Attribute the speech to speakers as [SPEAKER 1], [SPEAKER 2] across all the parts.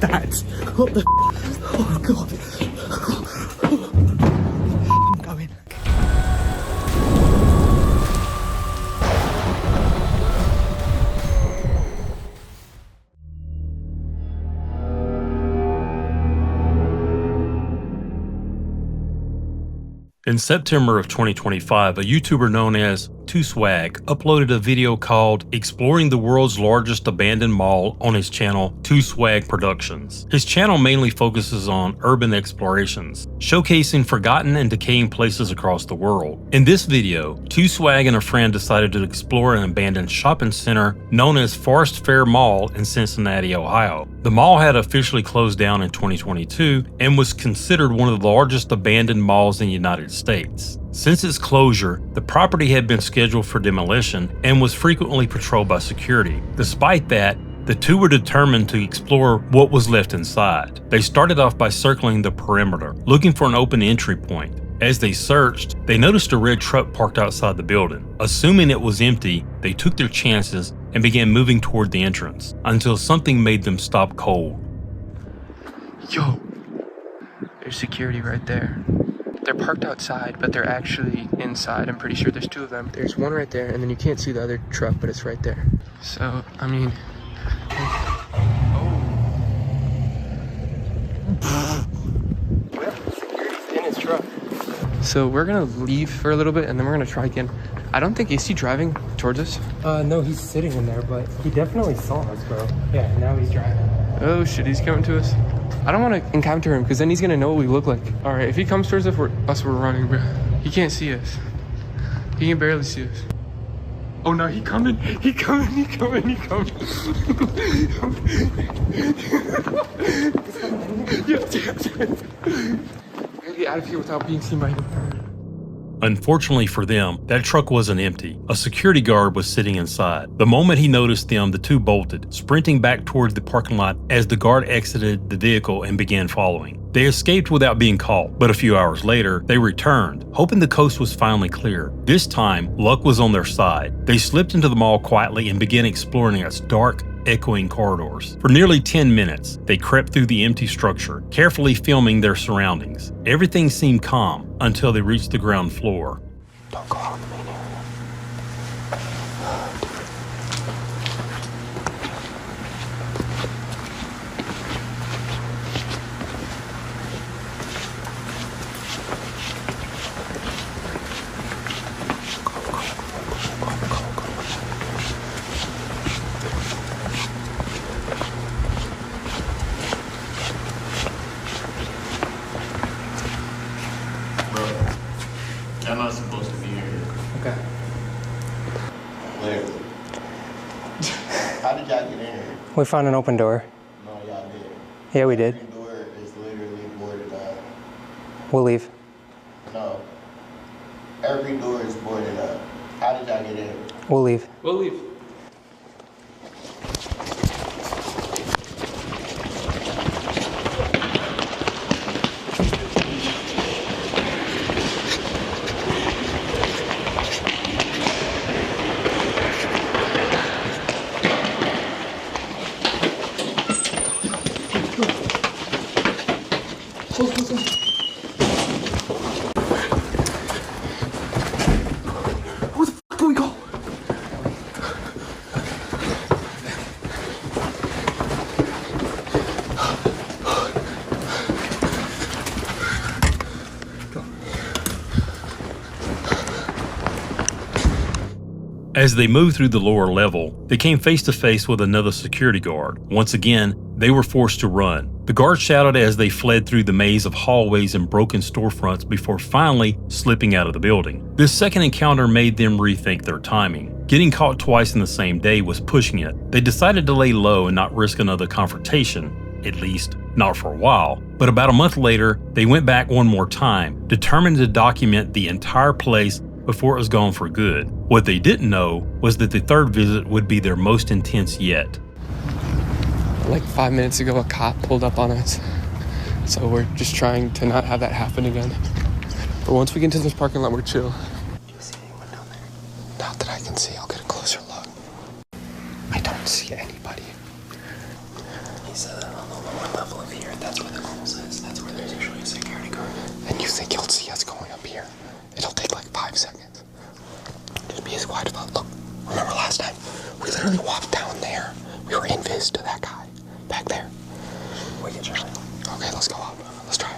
[SPEAKER 1] That's what the oh god. I'm going.
[SPEAKER 2] In September of 2025, a YouTuber known as 2Swag uploaded a video called Exploring the World's Largest Abandoned Mall on his channel 2Swag Productions. His channel mainly focuses on urban explorations, showcasing forgotten and decaying places across the world. In this video, 2Swag and a friend decided to explore an abandoned shopping center known as Forest Fair Mall in Cincinnati, Ohio. The mall had officially closed down in 2022 and was considered one of the largest abandoned malls in the United States. Since its closure, the property had been scheduled for demolition and was frequently patrolled by security. Despite that, the two were determined to explore what was left inside. They started off by circling the perimeter, looking for an open entry point. As they searched, they noticed a red truck parked outside the building. Assuming it was empty, they took their chances and began moving toward the entrance, until something made them stop cold.
[SPEAKER 3] Yo, there's security right there. They're parked outside, but they're actually inside. I'm pretty sure there's two of them. There's one right there, and then you can't see the other truck, but it's right there. So, I mean... Oh. Security's in his truck. So we're gonna leave for a little bit, and then we're gonna try again. I don't think, is he driving towards us?
[SPEAKER 4] No, he's sitting in there, but he definitely saw us, bro. Yeah, now he's driving.
[SPEAKER 3] Oh shit, he's coming to us. I don't want to encounter him because then he's gonna know what we look like. All right, if he comes towards us, we're running, bro. He can't see us. He can barely see us. Oh no, he coming. He coming. He coming. He coming. Yes. We gotta get out of here without being seen by him.
[SPEAKER 2] Unfortunately for them, that truck wasn't empty. A security guard was sitting inside. The moment he noticed them, the two bolted, sprinting back towards the parking lot as the guard exited the vehicle and began following. They escaped without being caught, but a few hours later, they returned, hoping the coast was finally clear. This time, luck was on their side. They slipped into the mall quietly and began exploring its dark, echoing corridors. For nearly 10 minutes, they crept through the empty structure, carefully filming their surroundings. Everything seemed calm until they reached the ground floor.
[SPEAKER 3] Don't go out in the main area.
[SPEAKER 5] I'm not supposed to be here.
[SPEAKER 4] Okay.
[SPEAKER 5] Where? How did y'all get in here?
[SPEAKER 4] We found an open door.
[SPEAKER 5] No, y'all did.
[SPEAKER 4] Yeah, we did.
[SPEAKER 5] Every door is literally boarded up.
[SPEAKER 4] We'll leave.
[SPEAKER 5] No. Every door is boarded up. How did y'all get in?
[SPEAKER 4] We'll leave.
[SPEAKER 3] We'll leave.
[SPEAKER 1] Where the fuck do we go?
[SPEAKER 2] As they moved through the lower level, they came face to face with another security guard. Once again, they were forced to run. The guard shouted as they fled through the maze of hallways and broken storefronts before finally slipping out of the building. This second encounter made them rethink their timing. Getting caught twice in the same day was pushing it. They decided to lay low and not risk another confrontation, at least not for a while. But about a month later, they went back one more time, determined to document the entire place before it was gone for good. What they didn't know was that the third visit would be their most intense yet.
[SPEAKER 3] Like 5 minutes ago, a cop pulled up on us. So we're just trying to not have that happen again. But once we get into this parking lot, we're chill.
[SPEAKER 5] Do you see anyone down there?
[SPEAKER 6] Not that I can see. I'll get a closer look. I don't see anybody.
[SPEAKER 5] He said that on the lower level of here, that's where the goals is. That's where there's usually a security guard.
[SPEAKER 6] And you think you'll see us going up here? It'll take like 5 seconds. Just be as quiet about. Look, remember last time? We literally walked down there. We were invis to that guy back there.
[SPEAKER 5] We can try.
[SPEAKER 6] Okay, let's go up. Let's try it.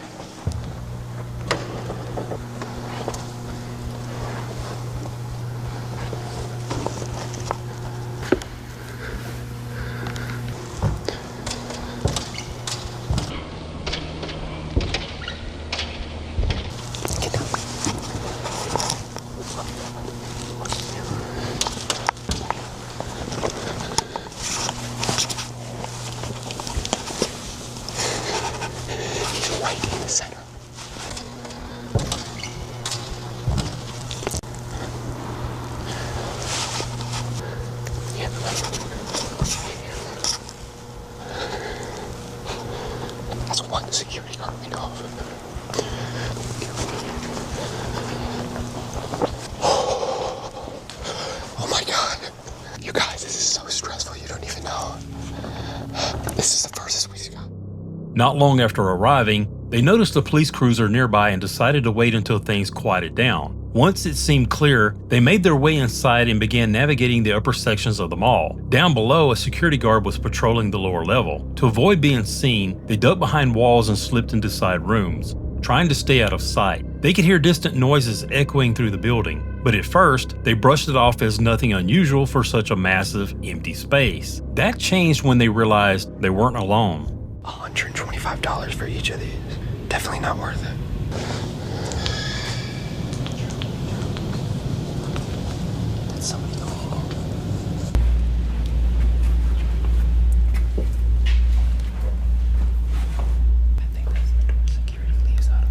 [SPEAKER 6] Get down. He's right in the center. Yeah. That's one security guard we know of. Oh my god. You guys, this is so stressful, you don't even know. This is the furthest we got.
[SPEAKER 2] Not long after arriving, they noticed a police cruiser nearby and decided to wait until things quieted down. Once it seemed clear, they made their way inside and began navigating the upper sections of the mall. Down below, a security guard was patrolling the lower level. To avoid being seen, they ducked behind walls and slipped into side rooms, trying to stay out of sight. They could hear distant noises echoing through the building, but at first, they brushed it off as nothing unusual for such a massive, empty space. That changed when they realized they weren't alone.
[SPEAKER 6] $125 for each of these. Definitely not worth it.
[SPEAKER 5] Did somebody go in here? I think that's the door security leaves out of.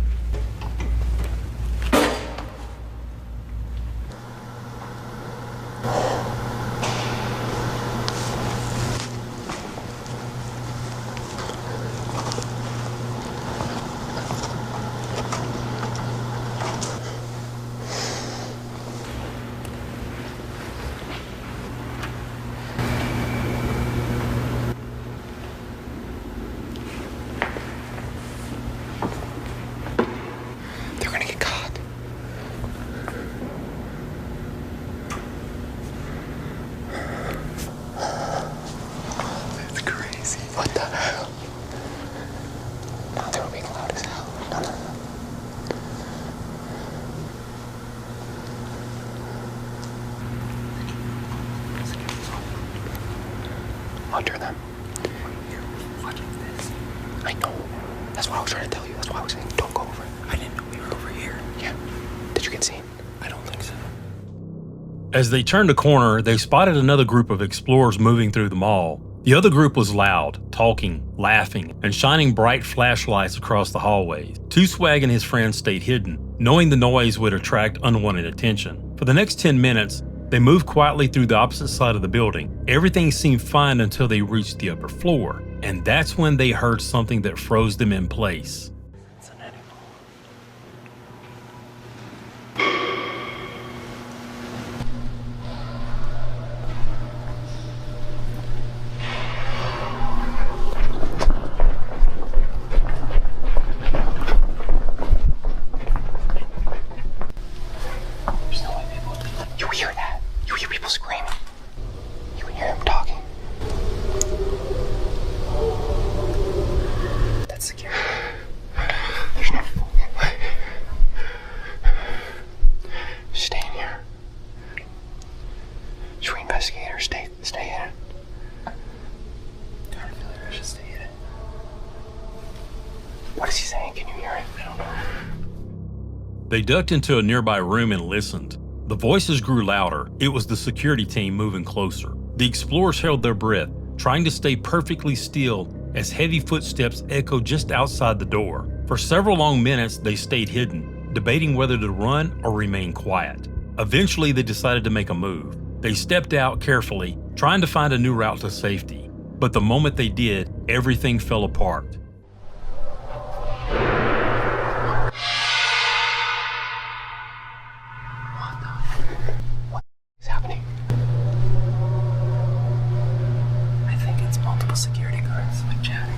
[SPEAKER 6] They're gonna get caught. That's crazy. What the hell? No, they were being loud as hell. No. Under them.
[SPEAKER 5] What is this?
[SPEAKER 6] I know. That's what I was trying to tell you. That's why I was saying don't go over it.
[SPEAKER 5] I didn't know we were over here.
[SPEAKER 6] Yeah. Did you get seen?
[SPEAKER 5] I don't think so.
[SPEAKER 2] As they turned a corner, they spotted another group of explorers moving through the mall. The other group was loud, talking, laughing, and shining bright flashlights across the hallways. Two Swag and his friends stayed hidden, knowing the noise would attract unwanted attention. For the next 10 minutes, they moved quietly through the opposite side of the building. Everything seemed fine until they reached the upper floor, and that's when they heard something that froze them in place.
[SPEAKER 5] It's an animal. There's no way people would do that.
[SPEAKER 6] You hear that? You hear people screaming. You can hear them talking.
[SPEAKER 5] That's scary.
[SPEAKER 6] There's no way. Stay in here. Should we investigate or stay in it?
[SPEAKER 5] I don't feel like I should stay in it.
[SPEAKER 6] What is he saying? Can you hear it?
[SPEAKER 5] I don't know.
[SPEAKER 2] They ducked into a nearby room and listened. The voices grew louder. It was the security team moving closer. The explorers held their breath, trying to stay perfectly still as heavy footsteps echoed just outside the door. For several long minutes, they stayed hidden, debating whether to run or remain quiet. Eventually, they decided to make a move. They stepped out carefully, trying to find a new route to safety. But the moment they did, everything fell apart.
[SPEAKER 5] What is happening? I think it's multiple security guards like chatting.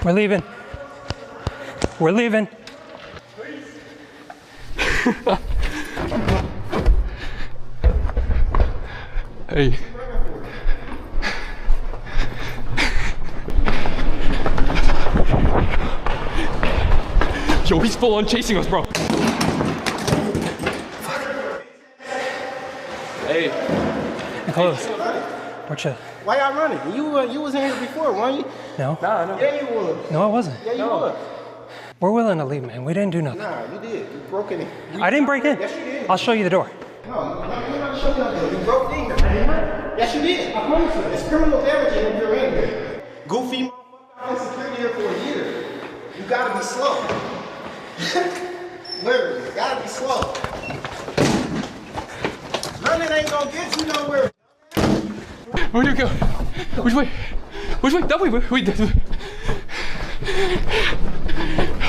[SPEAKER 4] We're leaving. We're leaving.
[SPEAKER 3] Hey. Yo, he's full on chasing us, bro. Hey.
[SPEAKER 4] Close. We're chill.
[SPEAKER 7] Why y'all running? You was in here before, weren't you?
[SPEAKER 4] No?
[SPEAKER 3] Nah.
[SPEAKER 7] Yeah, you was.
[SPEAKER 4] No, I wasn't.
[SPEAKER 7] Yeah, you was.
[SPEAKER 4] We're willing to leave, man. We didn't do nothing.
[SPEAKER 7] Nah, you did. You broke in.
[SPEAKER 4] I didn't break in.
[SPEAKER 7] Yes, you did.
[SPEAKER 4] I'll show you the door.
[SPEAKER 7] No, you're not showing nothing. You broke in here. Yes, you did. I promise you. It's criminal damage if you're in here. Goofy motherfucker. I've been security here for a year. You gotta be slow. Literally, you gotta be slow. Running ain't gonna get you nowhere.
[SPEAKER 3] Where do you go? Which way? Which way? That way. Wait.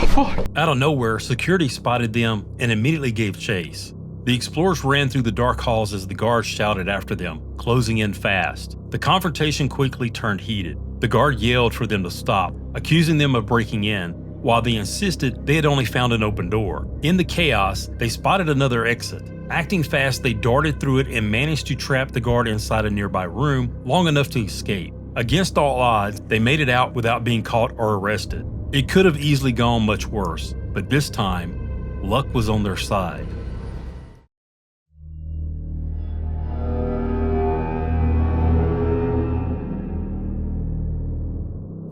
[SPEAKER 3] Fuck.
[SPEAKER 2] Out of nowhere, security spotted them and immediately gave chase. The explorers ran through the dark halls as the guards shouted after them, closing in fast. The confrontation quickly turned heated. The guard yelled for them to stop, accusing them of breaking in, while they insisted they had only found an open door. In the chaos, they spotted another exit. Acting fast, they darted through it and managed to trap the guard inside a nearby room long enough to escape. Against all odds, they made it out without being caught or arrested. It could have easily gone much worse, but this time, luck was on their side.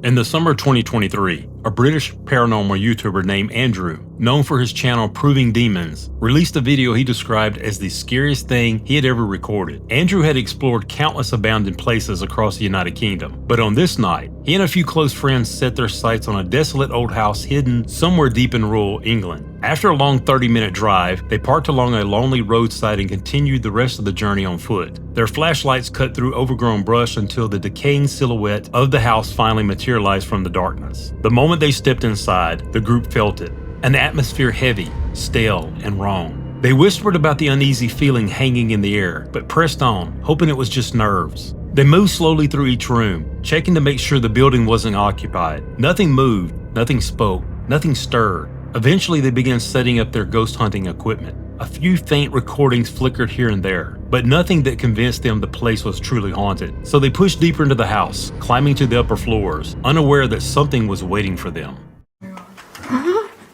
[SPEAKER 2] In the summer of 2023, a British paranormal YouTuber named Andrew, known for his channel Proving Demons, released a video he described as the scariest thing he had ever recorded. Andrew had explored countless abandoned places across the United Kingdom, but on this night, he and a few close friends set their sights on a desolate old house hidden somewhere deep in rural England. After a long 30-minute drive, they parked along a lonely roadside and continued the rest of the journey on foot. Their flashlights cut through overgrown brush until the decaying silhouette of the house finally materialized from the darkness. The moment they stepped inside, the group felt it. An atmosphere heavy, stale, and wrong. They whispered about the uneasy feeling hanging in the air, but pressed on, hoping it was just nerves. They moved slowly through each room, checking to make sure the building wasn't occupied. Nothing moved, nothing spoke, nothing stirred. Eventually, they began setting up their ghost hunting equipment. A few faint recordings flickered here and there, but nothing that convinced them the place was truly haunted. So they pushed deeper into the house, climbing to the upper floors, unaware that something was waiting for them.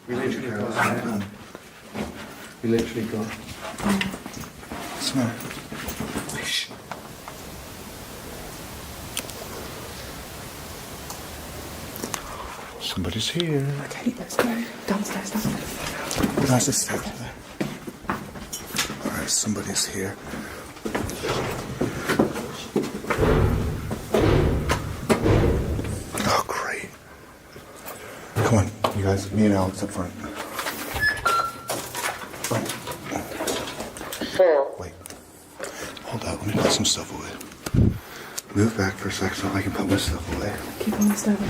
[SPEAKER 1] We literally go. What's the matter? Somebody's here.
[SPEAKER 8] Okay, let's go. Downstairs.
[SPEAKER 1] No, it's just alright, somebody's here. Oh, great. Come on, you guys, me and Alex up front. Wait. Hold up, let me put some stuff away. Move back for a sec so I can put my stuff away.
[SPEAKER 8] Keep on the stairway.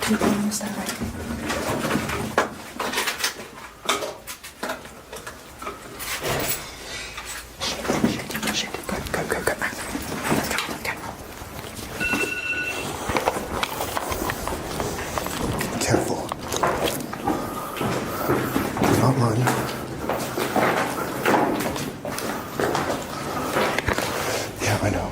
[SPEAKER 8] Keep on the stairway.
[SPEAKER 1] Careful. Do not run. Yeah, I know.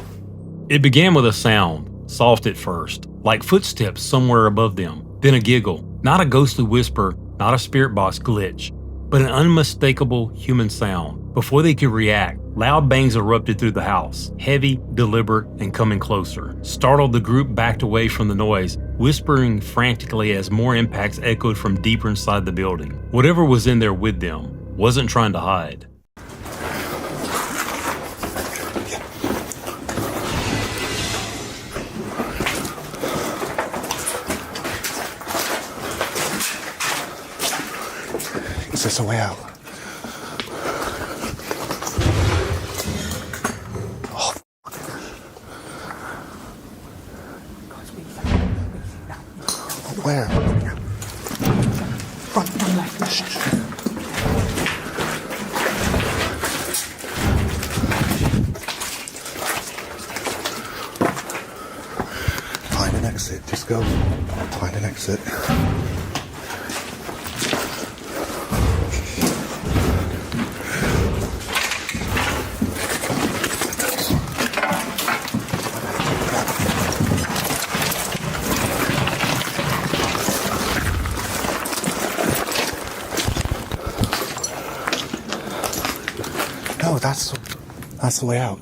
[SPEAKER 2] It began with a sound, soft at first, like footsteps somewhere above them, then a giggle, not a ghostly whisper, not a spirit box glitch, but an unmistakable human sound. Before they could react, loud bangs erupted through the house, heavy, deliberate, and coming closer. Startled, the group backed away from the noise, whispering frantically as more impacts echoed from deeper inside the building. Whatever was in there with them wasn't trying to hide.
[SPEAKER 1] Is this a way out? Oh, where?
[SPEAKER 8] Front left.
[SPEAKER 1] Find an exit. Just go. Find an exit. No, that's the way out.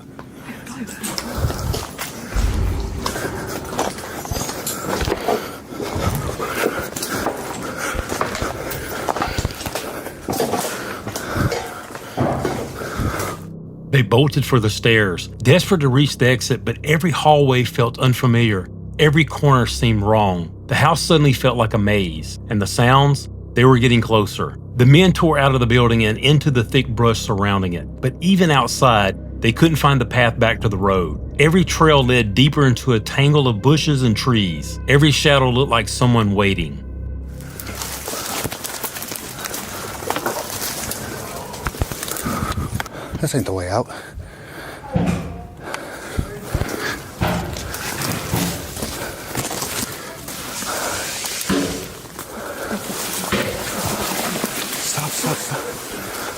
[SPEAKER 2] They bolted for the stairs, desperate to reach the exit, but every hallway felt unfamiliar. Every corner seemed wrong. The house suddenly felt like a maze, and the sounds, they were getting closer. The men tore out of the building and into the thick brush surrounding it, but even outside, they couldn't find the path back to the road. Every trail led deeper into a tangle of bushes and trees. Every shadow looked like someone waiting.
[SPEAKER 1] This ain't the way out.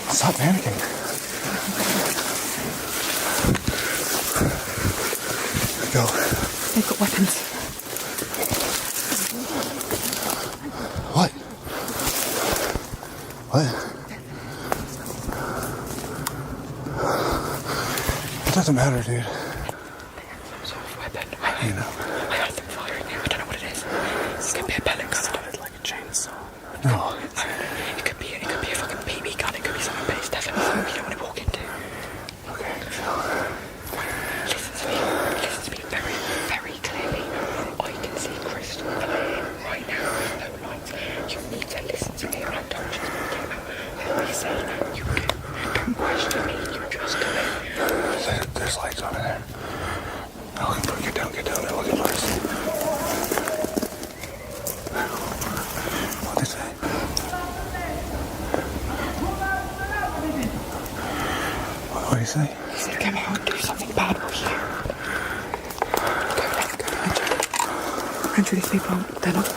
[SPEAKER 1] Stop panicking. Go.
[SPEAKER 8] They've got weapons.
[SPEAKER 1] What? What? It doesn't matter, dude.
[SPEAKER 8] Some sort of weapon.
[SPEAKER 1] You know.
[SPEAKER 8] I heard them firing now. I don't know what it is. It could be a pellet gun.
[SPEAKER 1] Sounded like a chainsaw. No.
[SPEAKER 8] It could be a fucking BB gun. It could be something, but it's definitely something you don't want to walk into.
[SPEAKER 1] Okay,
[SPEAKER 8] Listen to me very, very clearly. I can see crystal clear right now. There's no lights. You need to listen to me, and I don't just speak out. I say you do. Don't question me. You just do it.
[SPEAKER 1] There's lights on in there. Oh, get down. They're looking for us. What'd they say? What did he say?
[SPEAKER 8] He said, come out and do something bad for you. Go, Andrew, these people, they're not.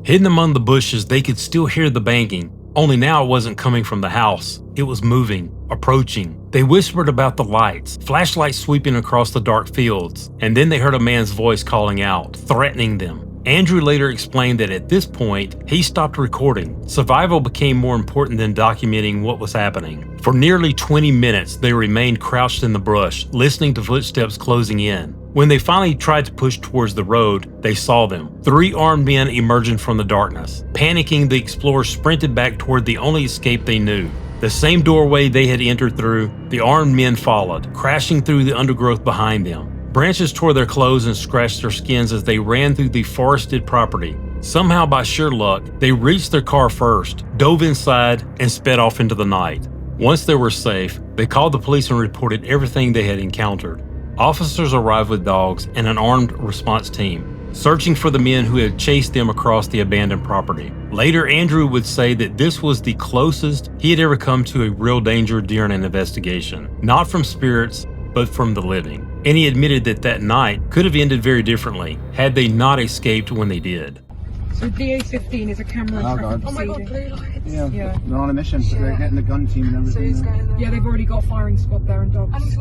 [SPEAKER 2] Hidden among the bushes, they could still hear the banging. Only now it wasn't coming from the house. It was moving, approaching. They whispered about the lights, flashlights sweeping across the dark fields, and then they heard a man's voice calling out, threatening them. Andrew later explained that at this point, he stopped recording. Survival became more important than documenting what was happening. For nearly 20 minutes, they remained crouched in the brush, listening to footsteps closing in. When they finally tried to push towards the road, they saw them. 3 armed men emerging from the darkness. Panicking, the explorers sprinted back toward the only escape they knew. The same doorway they had entered through, the armed men followed, crashing through the undergrowth behind them. Branches tore their clothes and scratched their skins as they ran through the forested property. Somehow, by sheer luck, they reached their car first, dove inside, and sped off into the night. Once they were safe, they called the police and reported everything they had encountered. Officers arrived with dogs and an armed response team, searching for the men who had chased them across the abandoned property. Later, Andrew would say that this was the closest he had ever come to a real danger during an investigation, not from spirits, but from the living. And he admitted that that night could have ended very differently had they not escaped when they did.
[SPEAKER 9] So DA-15 is a camera traffic
[SPEAKER 7] Oh my God,
[SPEAKER 9] proceeding.
[SPEAKER 7] Yeah, they're on a mission. So they're getting the gun team and everything.
[SPEAKER 9] Yeah, they've already got a firing squad there and dogs.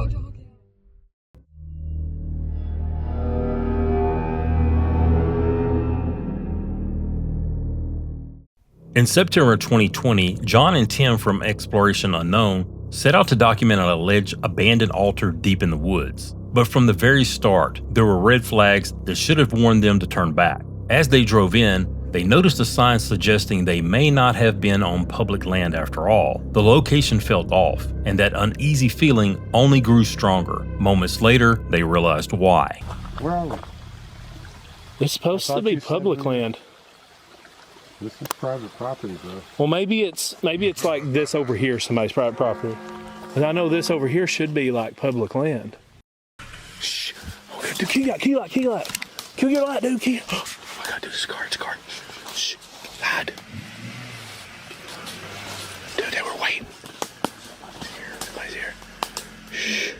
[SPEAKER 2] In September 2020, John and Tim from Exploration Unknown set out to document an alleged abandoned altar deep in the woods. But from the very start, there were red flags that should have warned them to turn back. As they drove in, they noticed a sign suggesting they may not have been on public land after all. The location felt off, and that uneasy feeling only grew stronger. Moments later, they realized why.
[SPEAKER 7] Where are we?
[SPEAKER 10] It's supposed to be public land. This is private property, bro.
[SPEAKER 11] Well, maybe it's like this over here, somebody's private property. And I know this over here should be like public land. Shh. Okay, dude, key light. Kill your light, dude. Oh my God, dude, it's a car. Shh. Hide. Dude, they were waiting. Somebody's here. Shh.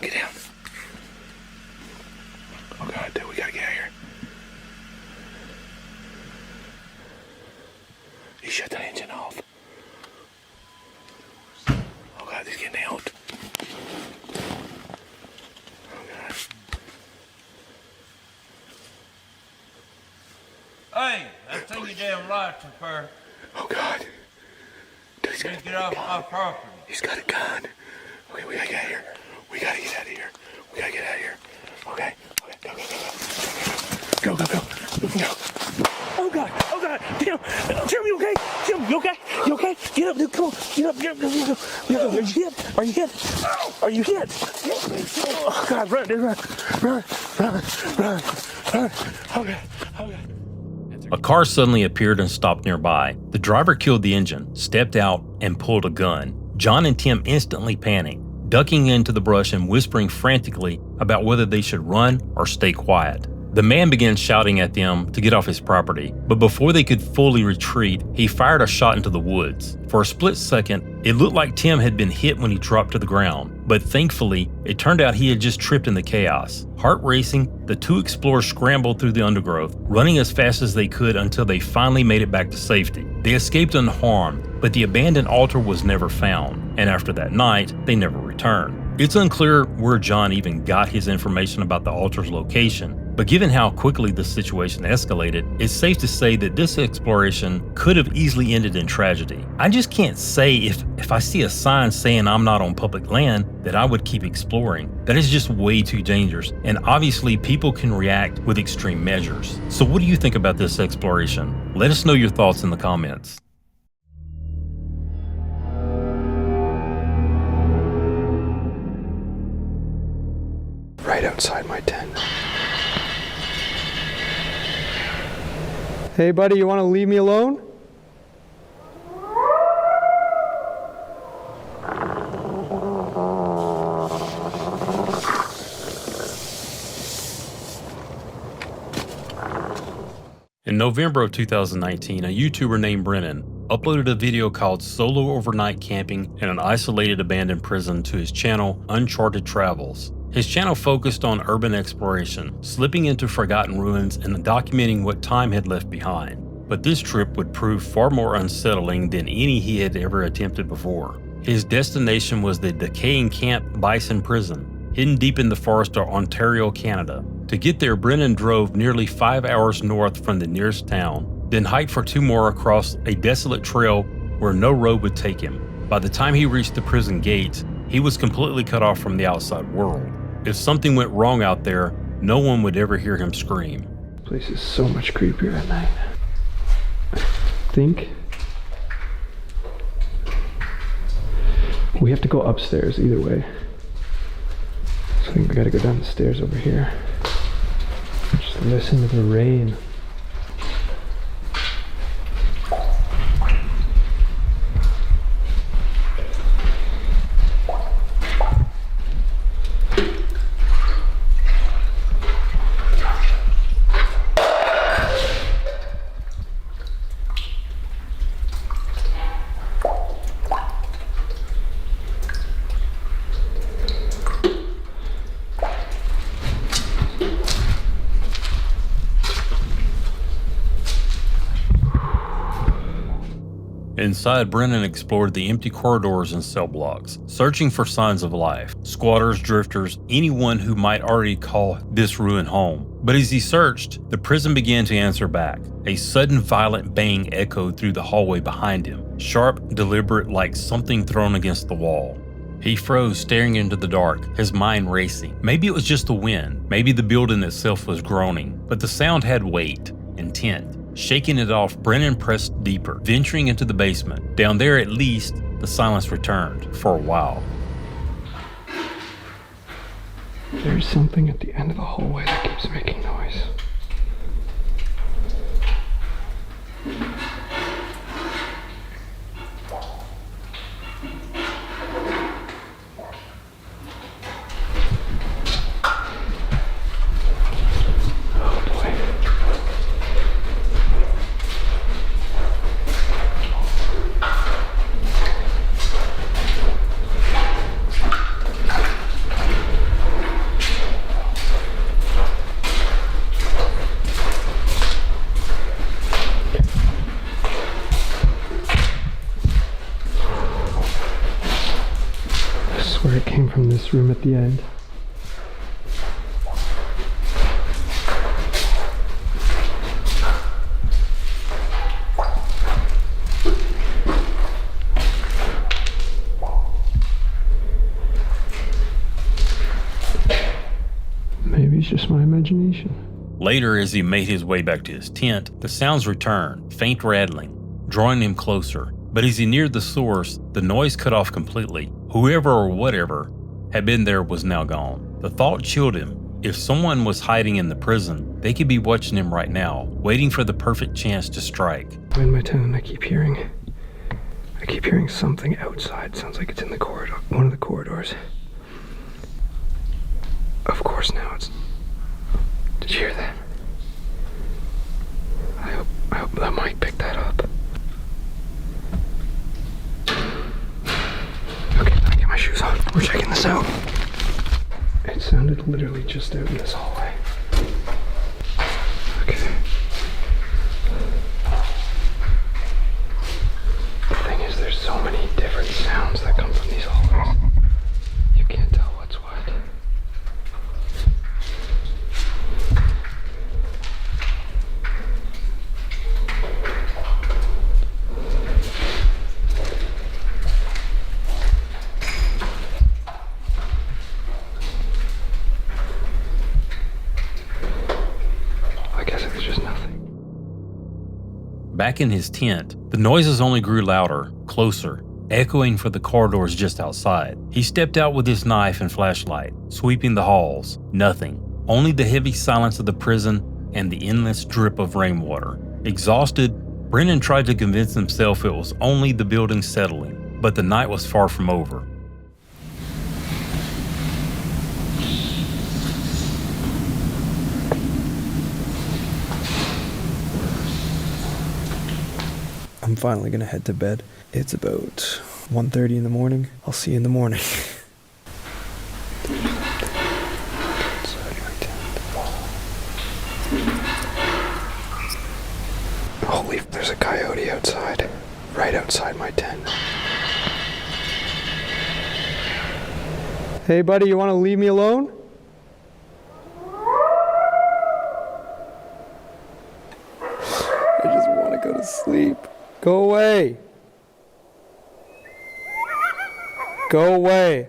[SPEAKER 11] Get down. Oh God, dude, we gotta get out of here. He shut the engine off. Oh God, he's getting out. Oh God.
[SPEAKER 12] Hey, I think your damn lights are fair.
[SPEAKER 11] Oh God. Dude, he's
[SPEAKER 12] Get off my property.
[SPEAKER 11] He's got a gun. Okay, we gotta get out of here. Okay. Go. Oh God. Tim, you okay? Tim, you okay? Get up, dude. Come on. Get up. Are you hit? Oh God, run, dude, run. Okay.
[SPEAKER 2] A car suddenly appeared and stopped nearby. The driver killed the engine, stepped out, and pulled a gun. John and Tim instantly panicked, ducking into the brush and whispering frantically about whether they should run or stay quiet. The man began shouting at them to get off his property, but before they could fully retreat, he fired a shot into the woods. For a split second, it looked like Tim had been hit when he dropped to the ground, but thankfully, it turned out he had just tripped in the chaos. Heart racing, the two explorers scrambled through the undergrowth, running as fast as they could until they finally made it back to safety. They escaped unharmed, but the abandoned altar was never found, and after that night, they never returned. It's unclear where John even got his information about the altar's location, but given how quickly the situation escalated, it's safe to say that this exploration could have easily ended in tragedy. I just can't say if I see a sign saying I'm not on public land that I would keep exploring. That is just way too dangerous, and obviously people can react with extreme measures. So what do you think about this exploration? Let us know your thoughts in the comments.
[SPEAKER 6] Right outside my tent.
[SPEAKER 3] Hey, buddy, you want to leave me alone?
[SPEAKER 2] In November of 2019, a YouTuber named Brennan uploaded a video called Solo Overnight Camping in an Isolated Abandoned Prison to his channel Uncharted Travels. His channel focused on urban exploration, slipping into forgotten ruins and documenting what time had left behind. But this trip would prove far more unsettling than any he had ever attempted before. His destination was the decaying Camp Bison Prison, hidden deep in the forest of Ontario, Canada. To get there, Brennan drove nearly 5 hours north from the nearest town, then hiked for 2 more across a desolate trail where no road would take him. By the time he reached the prison gates, he was completely cut off from the outside world. If something went wrong out there, no one would ever hear him scream.
[SPEAKER 3] This place is so much creepier at night. Think we have to go upstairs either way. So I think we gotta go down the stairs over here. Just listen to the rain.
[SPEAKER 2] Inside, Brennan explored the empty corridors and cell blocks, searching for signs of life, squatters, drifters, anyone who might already call this ruin home. But as he searched, the prison began to answer back. A sudden violent bang echoed through the hallway behind him, sharp, deliberate, like something thrown against the wall. He froze, staring into the dark, his mind racing. Maybe it was just the wind, maybe the building itself was groaning, but the sound had weight, intent. Shaking it off, Brennan pressed deeper, venturing into the basement. Down there, at least, the silence returned, for a while.
[SPEAKER 3] There's something at the end of the hallway that keeps making noise. this room at the end. Maybe it's just my imagination.
[SPEAKER 2] Later, as he made his way back to his tent, the sounds returned, faint rattling, drawing him closer. But as he neared the source, the noise cut off completely. Whoever or whatever had been there was now gone. The thought chilled him. If someone was hiding in the prison, they could be watching him right now, waiting for the perfect chance to strike.
[SPEAKER 3] I'm in my tent and I keep hearing something outside. Sounds like it's in the corridor, one of the corridors. Of course now it's... Did you hear that? I hope that mic picked that up. Okay, let me get my shoes on. We're checking this out. It sounded literally just out in this hallway. Okay. The thing is, there's so many different sounds that come from these hallways. You can't tell what's what.
[SPEAKER 2] Back in his tent, the noises only grew louder, closer, echoing for the corridors just outside. He stepped out with his knife and flashlight, sweeping the halls. Nothing. Only the heavy silence of the prison and the endless drip of rainwater. Exhausted, Brennan tried to convince himself it was only the building settling, but the night was far from over.
[SPEAKER 3] I'm finally gonna head to bed. It's about 1:30 in the morning. I'll see you in the morning. Holy, there's a coyote outside. Right outside my tent. Hey buddy, you wanna leave me alone? I just wanna go to sleep. Go away. Go away.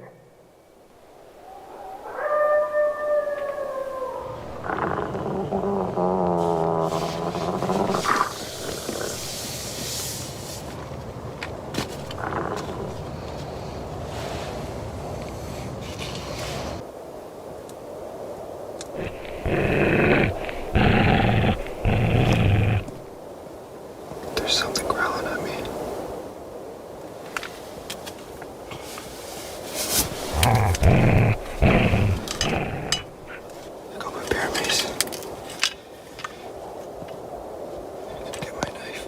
[SPEAKER 3] There's something growling at me. I got my bear mace. Get my knife.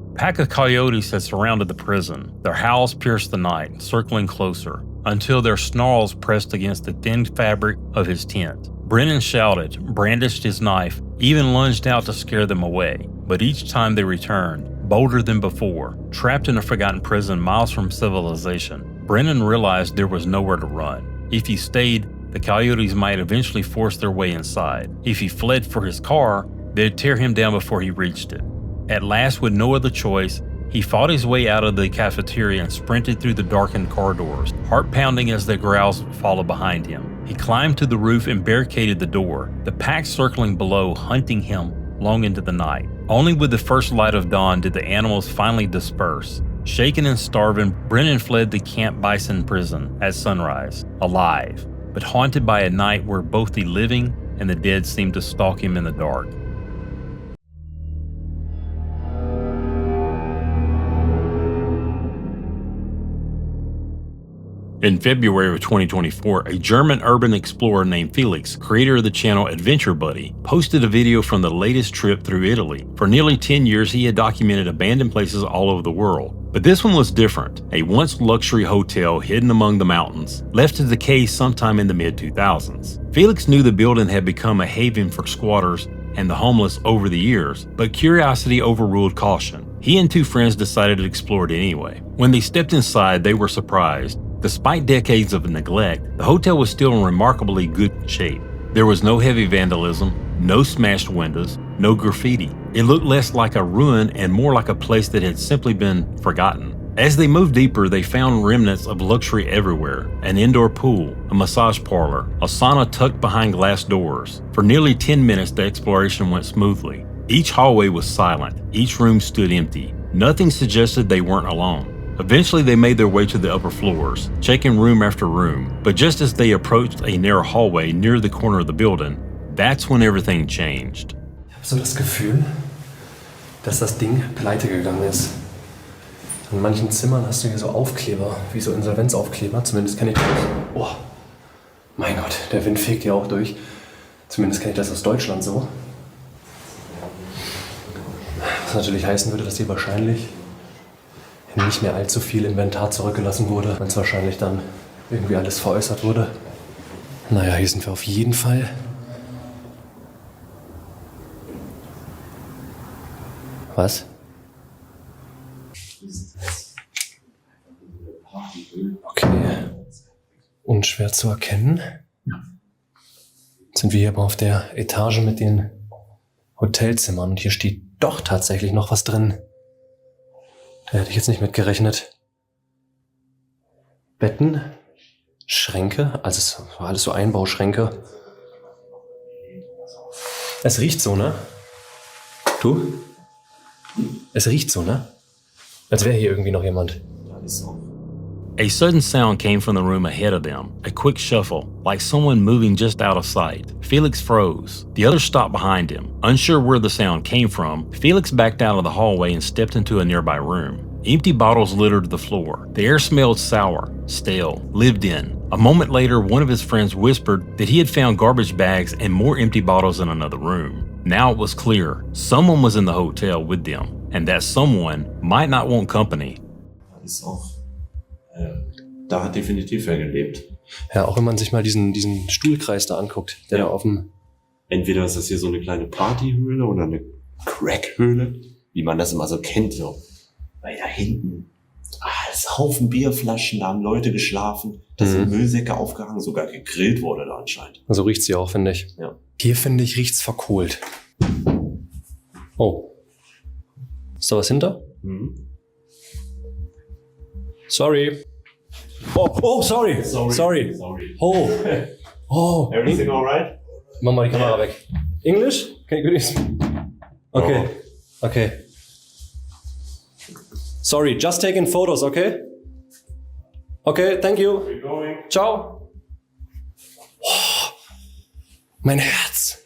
[SPEAKER 2] A pack of coyotes had surrounded the prison. Their howls pierced the night, circling closer, until their snarls pressed against the thin fabric of his tent. Brennan shouted, brandished his knife, even lunged out to scare them away. But each time they returned, bolder than before, trapped in a forgotten prison miles from civilization. Brennan realized there was nowhere to run. If he stayed, the coyotes might eventually force their way inside. If he fled for his car, they'd tear him down before he reached it. At last, with no other choice, he fought his way out of the cafeteria and sprinted through the darkened corridors, heart pounding as the growls followed behind him. He climbed to the roof and barricaded the door, the pack circling below, hunting him long into the night. Only with the first light of dawn did the animals finally disperse. Shaken and starving, Brennan fled the Camp Bison prison at sunrise, alive, but haunted by a night where both the living and the dead seemed to stalk him in the dark. In February of 2024, a German urban explorer named Felix, creator of the channel Adventure Buddy, posted a video from the latest trip through Italy. For nearly 10 years, he had documented abandoned places all over the world. But this one was different. A once luxury hotel hidden among the mountains, left to decay sometime in the mid-2000s. Felix knew the building had become a haven for squatters and the homeless over the years, but curiosity overruled caution. He and two friends decided to explore it anyway. When they stepped inside, they were surprised. Despite decades of neglect, the hotel was still in remarkably good shape. There was no heavy vandalism, no smashed windows, no graffiti. It looked less like a ruin and more like a place that had simply been forgotten. As they moved deeper, they found remnants of luxury everywhere: an indoor pool, a massage parlor, a sauna tucked behind glass doors. For nearly 10 minutes, the exploration went smoothly. Each hallway was silent, each room stood empty. Nothing suggested they weren't alone. Eventually, they made their way to the upper floors, checking room after room. But just as they approached a narrow hallway near the corner of the building, that's when everything changed.
[SPEAKER 5] Ich habe so das Gefühl, dass das Ding pleite gegangen ist. In manchen Zimmern hast du hier so Aufkleber, wie so Insolvenzaufkleber. Zumindest kenne ich das. Oh, mein Gott, der Wind fegt hier auch durch. Zumindest kenne ich das aus Deutschland so. Was natürlich heißen würde, dass hier wahrscheinlich nicht mehr allzu viel Inventar zurückgelassen wurde, wenn es wahrscheinlich dann irgendwie alles veräußert wurde. Naja, hier sind wir auf jeden Fall. Was? Okay. Unschwer zu erkennen. Jetzt sind wir hier aber auf der Etage mit den Hotelzimmern und hier steht doch tatsächlich noch was drin. Da hätte ich jetzt nicht mit gerechnet. Betten, Schränke, also es war alles so Einbauschränke. Es riecht so, ne? Du? Es riecht so, ne? Als wäre hier irgendwie noch jemand.
[SPEAKER 2] A sudden sound came from the room ahead of them, a quick shuffle, like someone moving just out of sight. Felix froze. The others stopped behind him. Unsure where the sound came from, Felix backed out of the hallway and stepped into a nearby room. Empty bottles littered the floor. The air smelled sour, stale, lived in. A moment later, one of his friends whispered that he had found garbage bags and more empty bottles in another room. Now it was clear, someone was in the hotel with them, and that someone might not want company.
[SPEAKER 13] Da hat definitiv wer gelebt.
[SPEAKER 5] Ja, auch wenn man sich mal diesen Stuhlkreis da anguckt, der da auf dem...
[SPEAKER 13] Entweder ist das hier so eine kleine Partyhöhle oder eine Crackhöhle, wie man das immer so kennt, so. Weil da hinten, ist Haufen Bierflaschen, da haben Leute geschlafen, da sind Müllsäcke aufgehangen, sogar gegrillt wurde da anscheinend.
[SPEAKER 5] So riecht's hier auch, finde ich.
[SPEAKER 13] Ja.
[SPEAKER 5] Hier, finde ich, riecht's verkohlt. Oh. Ist da was hinter? Sorry. Oh, sorry. Oh.
[SPEAKER 13] Everything alright?
[SPEAKER 5] Mach mal die Kamera weg. English? Can you do this? Okay. Okay. Sorry, just taking photos, okay? Okay, thank you. Ciao. Oh, mein Herz.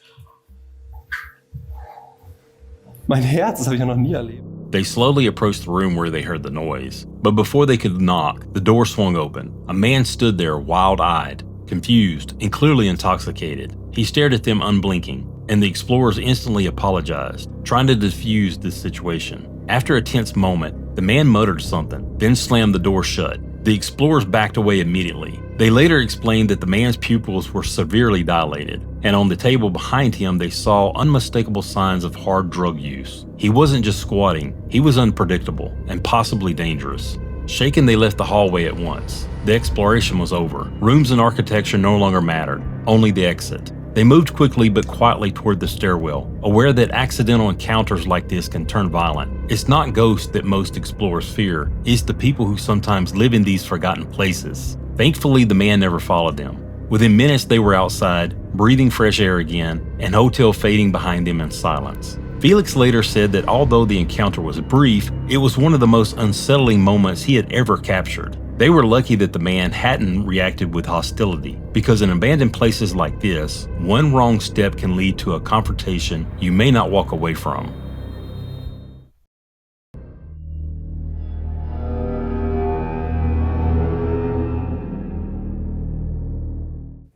[SPEAKER 5] Mein Herz, das habe ich ja noch nie erlebt.
[SPEAKER 2] They slowly approached the room where they heard the noise. But before they could knock, the door swung open. A man stood there, wild-eyed, confused, and clearly intoxicated. He stared at them unblinking, and the explorers instantly apologized, trying to defuse this situation. After a tense moment, the man muttered something, then slammed the door shut. The explorers backed away immediately. They later explained that the man's pupils were severely dilated, and on the table behind him they saw unmistakable signs of hard drug use. He wasn't just squatting, he was unpredictable and possibly dangerous. Shaken, they left the hallway at once. The exploration was over. Rooms and architecture no longer mattered, only the exit. They moved quickly but quietly toward the stairwell, aware that accidental encounters like this can turn violent. It's not ghosts that most explorers fear, it's the people who sometimes live in these forgotten places. Thankfully, the man never followed them. Within minutes, they were outside, breathing fresh air again, and hotel fading behind them in silence. Felix later said that although the encounter was brief, it was one of the most unsettling moments he had ever captured. They were lucky that the man hadn't reacted with hostility, because in abandoned places like this, one wrong step can lead to a confrontation you may not walk away from.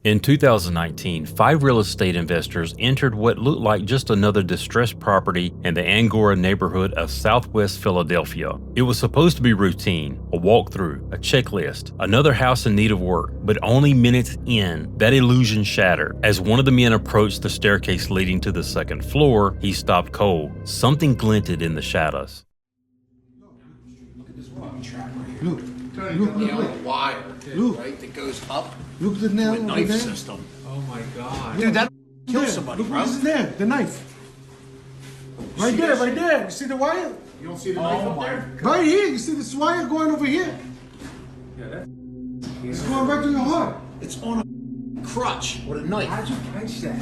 [SPEAKER 2] In 2019, 5 real estate investors entered what looked like just another distressed property in the Angora neighborhood of southwest Philadelphia. It was supposed to be routine, a walkthrough, a checklist, another house in need of work, but only minutes in, that illusion shattered. As one of the men approached the staircase leading to the second floor, he stopped cold. Something glinted in the shadows.
[SPEAKER 1] Look, look.
[SPEAKER 14] Wire,
[SPEAKER 1] Look.
[SPEAKER 14] right, that goes up
[SPEAKER 1] Look at the nail
[SPEAKER 14] to a
[SPEAKER 1] over
[SPEAKER 14] knife
[SPEAKER 1] there.
[SPEAKER 14] system. Oh my god.
[SPEAKER 1] Yeah,
[SPEAKER 14] Dude, that
[SPEAKER 1] there.
[SPEAKER 14] kills somebody,
[SPEAKER 1] Look
[SPEAKER 14] bro.
[SPEAKER 1] what is there, the knife. Right there, right there. You see the wire?
[SPEAKER 14] You don't see the knife up there?
[SPEAKER 1] Right here, you see this wire going over here? It's going right through your heart.
[SPEAKER 14] It's on a crutch with a knife.
[SPEAKER 1] How'd you catch that?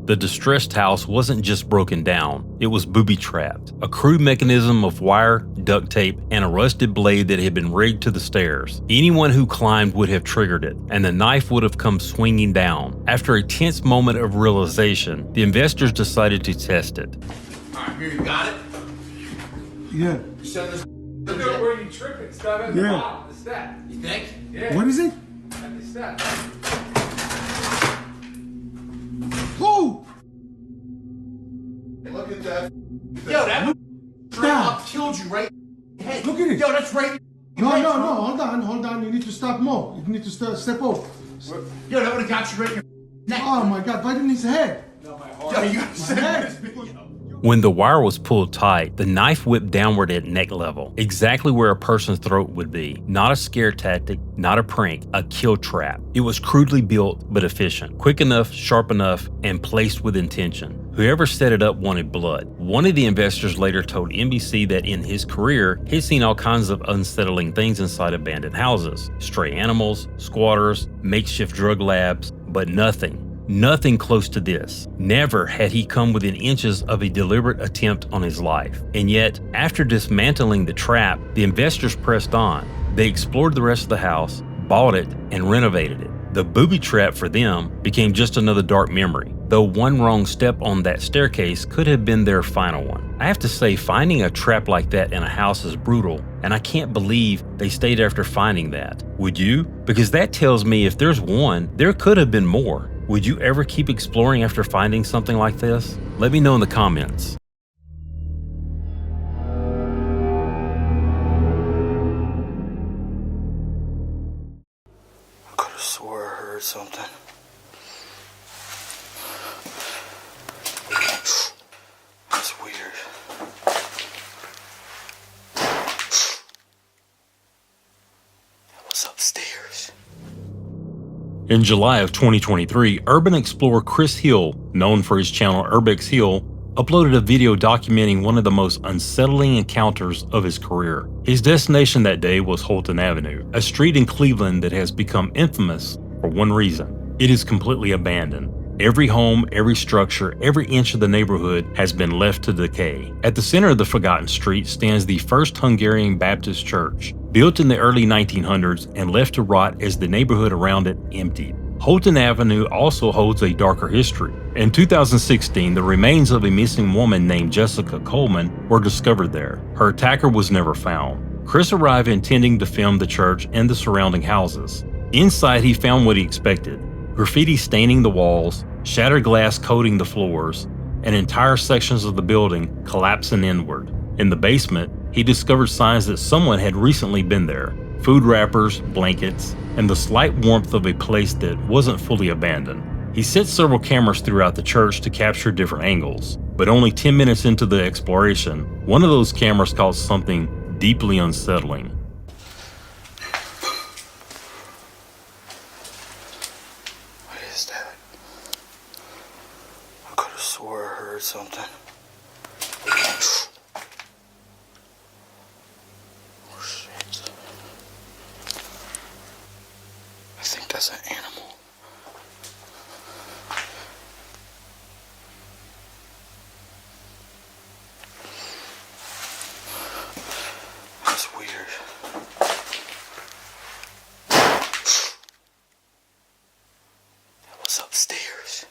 [SPEAKER 2] The distressed house wasn't just broken down, it was booby-trapped. A crude mechanism of wire, duct tape, and a rusted blade that had been rigged to the stairs. Anyone who climbed would have triggered it, and the knife would have come swinging down. After a tense moment of realization, the investors decided to test it.
[SPEAKER 14] Alright, here you got it.
[SPEAKER 1] Yeah.
[SPEAKER 14] Send this.
[SPEAKER 3] Look at where you tripping. Stop at the
[SPEAKER 1] Yeah.
[SPEAKER 3] bottom. The step.
[SPEAKER 14] You think?
[SPEAKER 3] Yeah.
[SPEAKER 1] What is it?
[SPEAKER 3] At the step.
[SPEAKER 1] Whoa!
[SPEAKER 14] Look at that. Yo, that straight up killed you right in the head.
[SPEAKER 1] Look at it.
[SPEAKER 14] Yo, that's right.
[SPEAKER 1] No, hold on. You need to stop more. You need to step over.
[SPEAKER 14] Yo, that would have got you right in your neck.
[SPEAKER 1] Oh my God, right in his head.
[SPEAKER 14] Yo, you gotta send this video.
[SPEAKER 2] When the wire was pulled tight, the knife whipped downward at neck level, exactly where a person's throat would be. Not a scare tactic, not a prank, a kill trap. It was crudely built but efficient, quick enough, sharp enough, and placed with intention. Whoever set it up wanted blood. One of the investors later told NBC that in his career, he'd seen all kinds of unsettling things inside abandoned houses. Stray animals, squatters, makeshift drug labs, but nothing close to this. Never had he come within inches of a deliberate attempt on his life. And yet, after dismantling the trap, the investors pressed on. They explored the rest of the house, bought it, and renovated it. The booby trap for them became just another dark memory, though one wrong step on that staircase could have been their final one. I have to say, finding a trap like that in a house is brutal, and I can't believe they stayed after finding that. Would you? Because that tells me if there's one, there could have been more. Would you ever keep exploring after finding something like this? Let me know in the comments.
[SPEAKER 1] I could have swore I heard something. That's weird. What's upstairs?
[SPEAKER 2] In July of 2023, urban explorer Chris Hill, known for his channel Urbex Hill, uploaded a video documenting one of the most unsettling encounters of his career. His destination that day was Holton Avenue, a street in Cleveland that has become infamous for one reason. It is completely abandoned. Every home, every structure, every inch of the neighborhood has been left to decay. At the center of the forgotten street stands the First Hungarian Baptist Church, built in the early 1900s and left to rot as the neighborhood around it emptied. Holton Avenue also holds a darker history. In 2016, the remains of a missing woman named Jessica Coleman were discovered there. Her attacker was never found. Chris arrived intending to film the church and the surrounding houses. Inside, he found what he expected: graffiti staining the walls, shattered glass coating the floors, and entire sections of the building collapsing inward. In the basement, he discovered signs that someone had recently been there: food wrappers, blankets, and the slight warmth of a place that wasn't fully abandoned. He set several cameras throughout the church to capture different angles, but only 10 minutes into the exploration, one of those cameras caught something deeply unsettling.
[SPEAKER 1] What is that? I could have swore I heard something. Oh shit. I think that's an animal. That's weird. That was upstairs.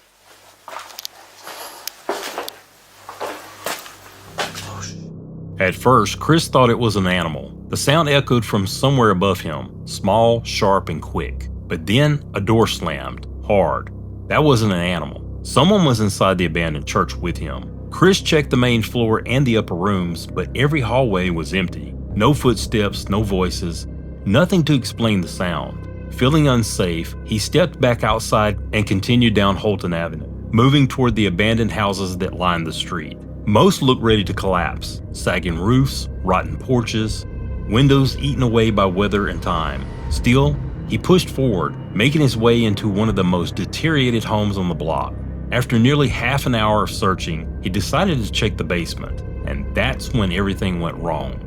[SPEAKER 2] At first, Chris thought it was an animal. The sound echoed from somewhere above him, small, sharp, and quick. But then, a door slammed. hard. That wasn't an animal. Someone was inside the abandoned church with him. Chris checked the main floor and the upper rooms, but every hallway was empty. No footsteps, no voices, nothing to explain the sound. Feeling unsafe, he stepped back outside and continued down Holton Avenue, moving toward the abandoned houses that lined the street. Most looked ready to collapse, sagging roofs, rotten porches, windows eaten away by weather and time. Still, he pushed forward, making his way into one of the most deteriorated homes on the block. After nearly half an hour of searching, he decided to check the basement, and that's when everything went wrong.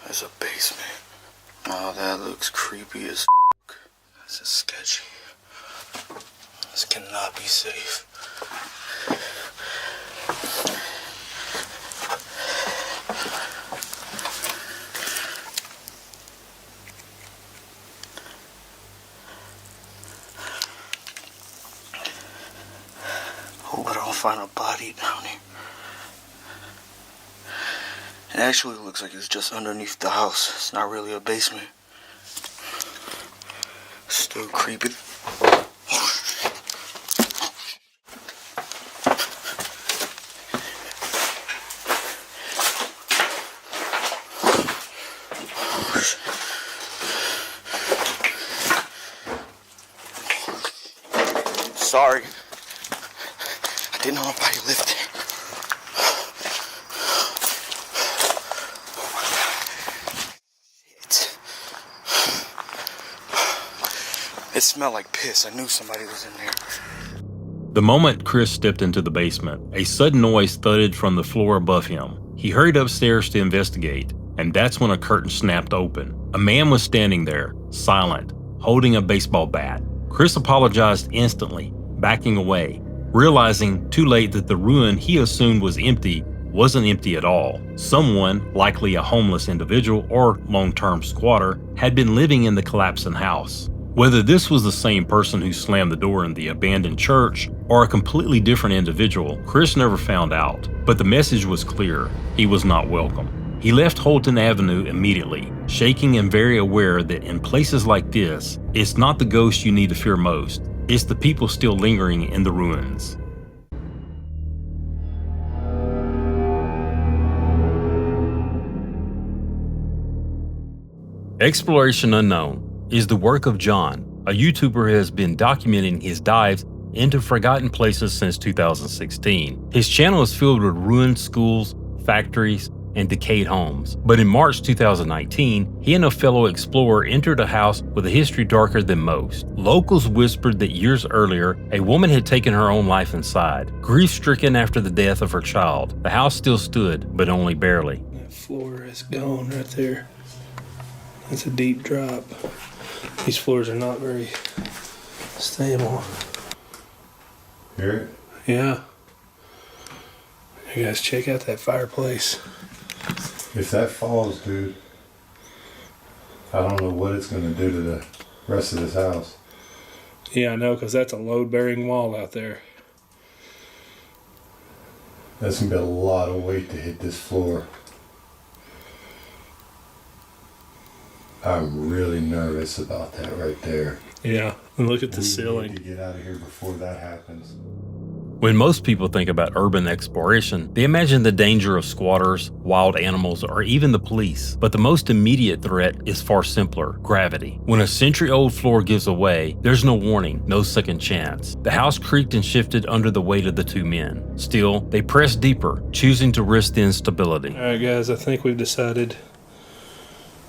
[SPEAKER 1] There's a basement. Oh, that looks creepy as f***. This is sketchy. This cannot be safe. Hope I don't find a body down here. It actually looks like it's just underneath the house. It's not really a basement. Still creepy. Sorry. I didn't know nobody lived there. It smelled like piss. I knew somebody was in there.
[SPEAKER 2] The moment Chris stepped into the basement, a sudden noise thudded from the floor above him. He hurried upstairs to investigate, and that's when a curtain snapped open. A man was standing there, silent, holding a baseball bat. Chris apologized instantly, backing away, realizing too late that the ruin he assumed was empty wasn't empty at all. Someone, likely a homeless individual or long-term squatter, had been living in the collapsing house. Whether this was the same person who slammed the door in the abandoned church or a completely different individual, Chris never found out. But the message was clear: he was not welcome. He left Holton Avenue immediately, shaking and very aware that in places like this, it's not the ghosts you need to fear most, it's the people still lingering in the ruins. Exploration Unknown is the work of John, a YouTuber who has been documenting his dives into forgotten places since 2016. His channel is filled with ruined schools, factories, and decayed homes. But in March 2019, he and a fellow explorer entered a house with a history darker than most. Locals whispered that years earlier, a woman had taken her own life inside. Grief-stricken after the death of her child, the house still stood, but only barely.
[SPEAKER 11] That floor is gone right there. That's a deep drop. These floors are not very stable.
[SPEAKER 10] Hear it?
[SPEAKER 11] Yeah. You guys check out that fireplace.
[SPEAKER 10] If that falls, dude, I don't know what it's going to do to the rest of this house.
[SPEAKER 11] Yeah, I know, because that's a load-bearing wall out there.
[SPEAKER 10] That's going to be a lot of weight to hit this floor. I'm really nervous about that right there.
[SPEAKER 11] Yeah, and look at the
[SPEAKER 10] We
[SPEAKER 11] ceiling.
[SPEAKER 10] need to get out of here before that happens.
[SPEAKER 2] When most people think about urban exploration, they imagine the danger of squatters, wild animals, or even the police. But the most immediate threat is far simpler: gravity. When a century-old floor gives away, there's no warning, no second chance. The house creaked and shifted under the weight of the two men. Still, they pressed deeper, choosing to risk the instability.
[SPEAKER 11] All right, guys, I think we've decided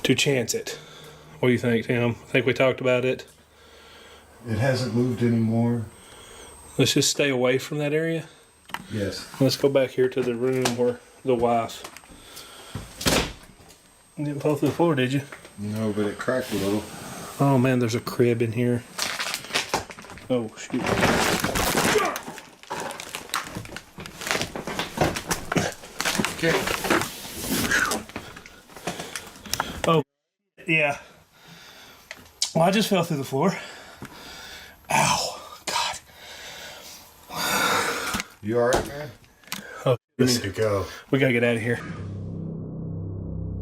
[SPEAKER 11] to chance it. What do you think, Tim? I think we talked about it.
[SPEAKER 10] It hasn't moved anymore.
[SPEAKER 11] Let's just stay away from that area.
[SPEAKER 10] Yes.
[SPEAKER 11] Let's go back here to the room where the wife. You didn't fall through the floor, did you?
[SPEAKER 10] No, but it cracked a little.
[SPEAKER 11] Oh man, there's a crib in here. Oh shoot.
[SPEAKER 10] Okay.
[SPEAKER 11] Oh yeah. Well, I just fell through the floor. Ow. God.
[SPEAKER 10] You alright, man?
[SPEAKER 11] Oh,
[SPEAKER 10] We need to go.
[SPEAKER 11] We gotta get out of here.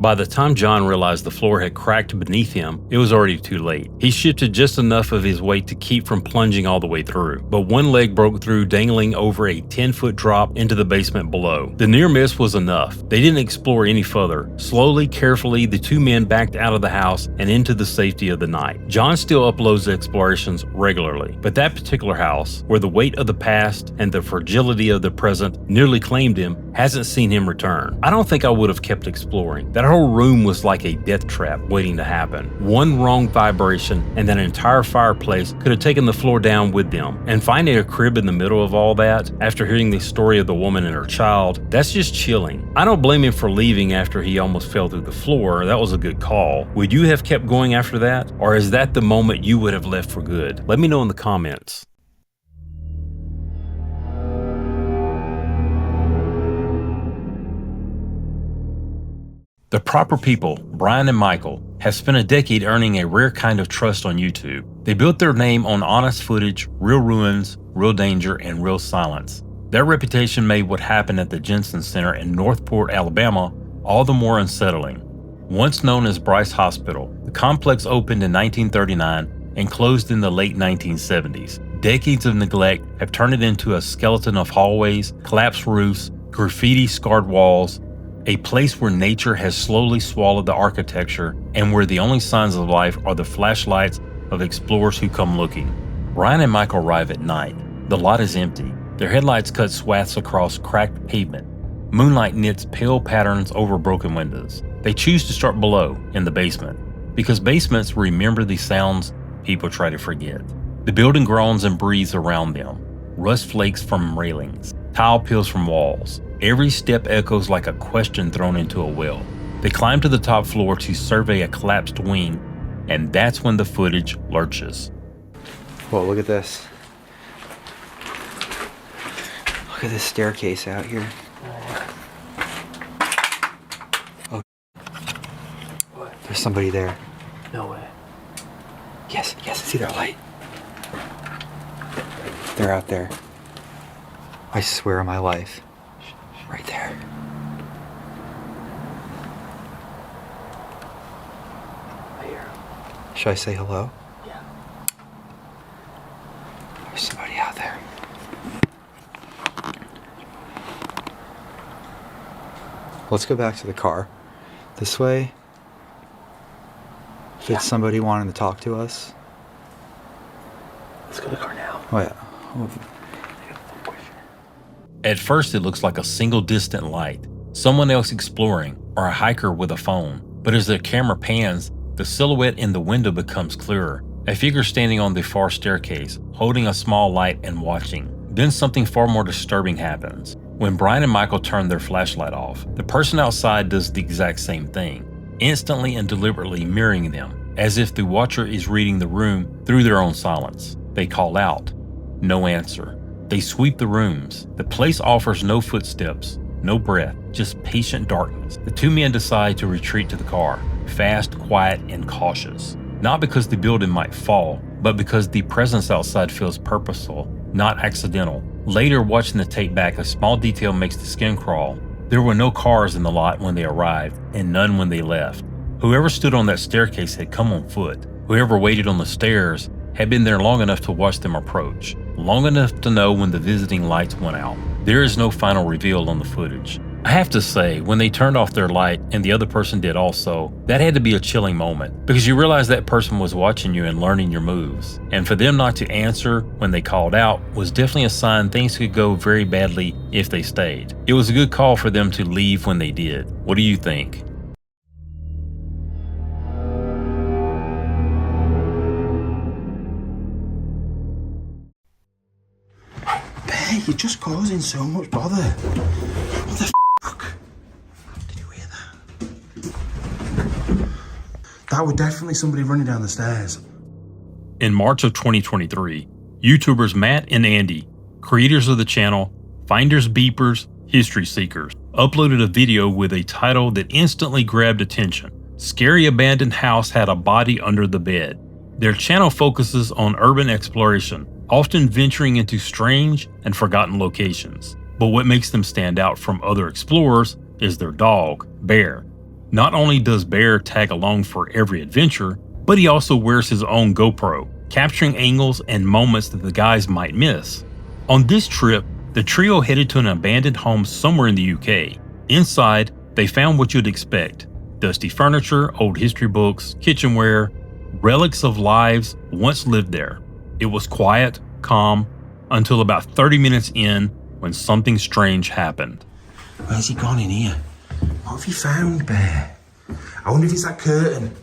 [SPEAKER 2] By the time John realized the floor had cracked beneath him, it was already too late. He shifted just enough of his weight to keep from plunging all the way through, but one leg broke through, dangling over a 10-foot drop into the basement below. The near miss was enough. They didn't explore any further. Slowly, carefully, the two men backed out of the house and into the safety of the night. John still uploads explorations regularly, but that particular house, where the weight of the past and the fragility of the present nearly claimed him, hasn't seen him return. I don't think I would have kept exploring. That whole room was like a death trap waiting to happen. One wrong vibration and that entire fireplace could have taken the floor down with them. And finding a crib in the middle of all that, after hearing the story of the woman and her child, that's just chilling. I don't blame him for leaving after he almost fell through the floor. That was a good call. Would you have kept going after that? Or is that the moment you would have left for good? Let me know in the comments. The proper people, Brian and Michael, have spent a decade earning a rare kind of trust on YouTube. They built their name on honest footage, real ruins, real danger, and real silence. Their reputation made what happened at the Jensen Center in Northport, Alabama, all the more unsettling. Once known as Bryce Hospital, the complex opened in 1939 and closed in the late 1970s. Decades of neglect have turned it into a skeleton of hallways, collapsed roofs, graffiti-scarred walls, a place where nature has slowly swallowed the architecture and where the only signs of life are the flashlights of explorers who come looking. Brian and Michael arrive at night. The lot is empty. Their headlights cut swaths across cracked pavement. Moonlight knits pale patterns over broken windows. They choose to start below, in the basement, because basements remember the sounds people try to forget. The building groans and breathes around them. Rust flakes from railings. Tile peels from walls. Every step echoes like a question thrown into a well. They climb to the top floor to survey a collapsed wing, and that's when the footage lurches.
[SPEAKER 15] Whoa, look at this. Look at this staircase out here. Oh, what? There's somebody there.
[SPEAKER 4] No way.
[SPEAKER 15] Yes, I see their light. They're out there. I swear on my life. Right there.
[SPEAKER 4] I hear him.
[SPEAKER 15] Should I say hello?
[SPEAKER 4] Yeah.
[SPEAKER 15] There's somebody out there. Let's go back to the car. This way. If it's somebody wanting to talk to us.
[SPEAKER 4] Let's go to the car now.
[SPEAKER 15] Oh yeah.
[SPEAKER 2] At first, it looks like a single distant light, someone else exploring, or a hiker with a phone. But as the camera pans, the silhouette in the window becomes clearer. A figure standing on the far staircase, holding a small light and watching. Then something far more disturbing happens. When Brian and Michael turn their flashlight off, the person outside does the exact same thing, instantly and deliberately mirroring them, as if the watcher is reading the room through their own silence. They call out. No answer. They sweep the rooms. The place offers no footsteps, no breath, just patient darkness. The two men decide to retreat to the car, fast, quiet, and cautious. Not because the building might fall, but because the presence outside feels purposeful, not accidental. Later, watching the tape back, a small detail makes the skin crawl. There were no cars in the lot when they arrived, and none when they left. Whoever stood on that staircase had come on foot. Whoever waited on the stairs had been there long enough to watch them approach, long enough to know when the visiting lights went out. There is no final reveal on the footage. I have to say, when they turned off their light and the other person did also, that had to be a chilling moment, because you realize that person was watching you and learning your moves. And for them not to answer when they called out was definitely a sign things could go very badly if they stayed. It was a good call for them to leave when they did. What do you think?
[SPEAKER 7] Hey, you're just causing so much bother. What the fuck? Did you hear that? That was definitely somebody running down the stairs.
[SPEAKER 2] In March of 2023, YouTubers Matt and Andy, creators of the channel Finders Beepers, History Seekers, uploaded a video with a title that instantly grabbed attention. Scary abandoned house had a body under the bed. Their channel focuses on urban exploration, often venturing into strange and forgotten locations. But what makes them stand out from other explorers is their dog, Bear. Not only does Bear tag along for every adventure, but he also wears his own GoPro, capturing angles and moments that the guys might miss. On this trip, the trio headed to an abandoned home somewhere in the UK. Inside, they found what you'd expect: dusty furniture, old history books, kitchenware, relics of lives once lived there. It was quiet, calm, until about 30 minutes in when something strange happened.
[SPEAKER 7] Where's he gone in here? What have you found, Bear? I wonder if it's that curtain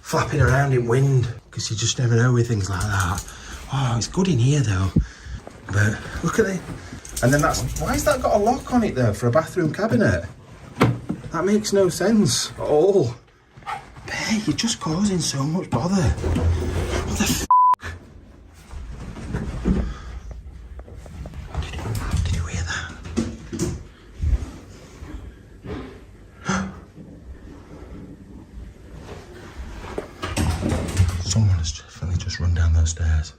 [SPEAKER 7] flapping around in wind, because you just never know with things like that. Oh, it's good in here though. But look at it. And then why's that got a lock on it though for a bathroom cabinet? That makes no sense at all. Bear, you're just causing so much bother. What the f***? Did you hear that? Someone has definitely just run down those stairs.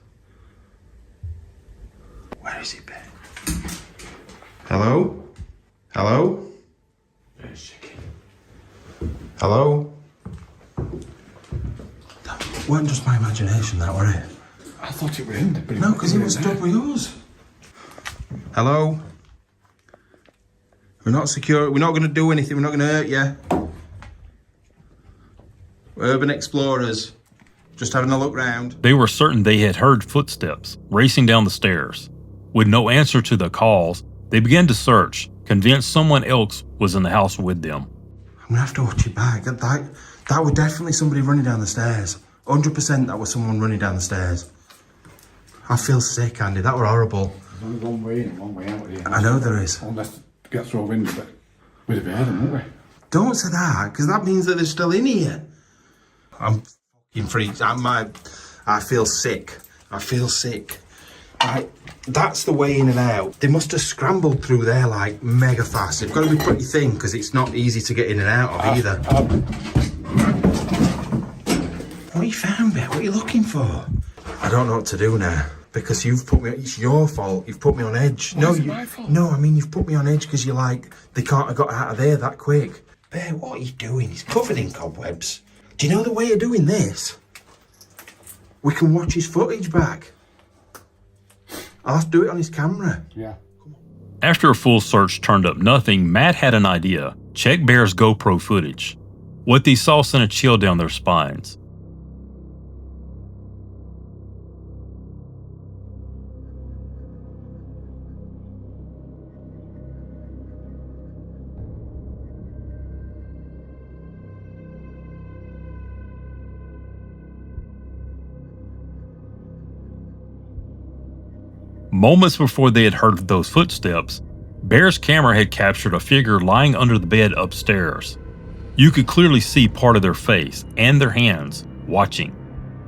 [SPEAKER 7] Where is he, Bear? Hello? Hello? Hello? That weren't just my imagination, that were it?
[SPEAKER 10] I thought it were him.
[SPEAKER 7] No, because he was stuck with us. Hello? We're not secure. We're not going to do anything. We're not going to hurt you. We're urban explorers. Just having a look round.
[SPEAKER 2] They were certain they had heard footsteps racing down the stairs. With no answer to the calls, they began to search, convinced someone else was in the house with them.
[SPEAKER 7] I'm going to have to watch it back. That was definitely somebody running down the stairs. 100% that was someone running down the stairs. I feel sick, Andy. That were horrible.
[SPEAKER 10] There's only one way in and one way out of here.
[SPEAKER 7] I know there is.
[SPEAKER 10] Unless it gets through a window, but we'd have heard them, wouldn't we?
[SPEAKER 7] Don't say that, because that means that they're still in here. I'm fucking freaked. I feel sick. I feel sick. That's the way in and out. They must have scrambled through there like mega fast. They've got to be pretty thin because it's not easy to get in and out of either. What have you found, Bear? What are you looking for? I don't know what to do now because you've put me. It's your fault. You've put me on edge.
[SPEAKER 10] Why is it my fault?
[SPEAKER 7] No, I mean you've put me on edge because you're like they can't have got out of there that quick. Bear, what are you doing? He's covered in cobwebs. Do you know the way of doing this? We can watch his footage back. I'll have to do it on his camera.
[SPEAKER 10] Yeah.
[SPEAKER 2] After a full search turned up nothing, Matt had an idea. Check Bear's GoPro footage. What they saw sent a chill down their spines. Moments before they had heard those footsteps, Bear's camera had captured a figure lying under the bed upstairs. You could clearly see part of their face and their hands, watching.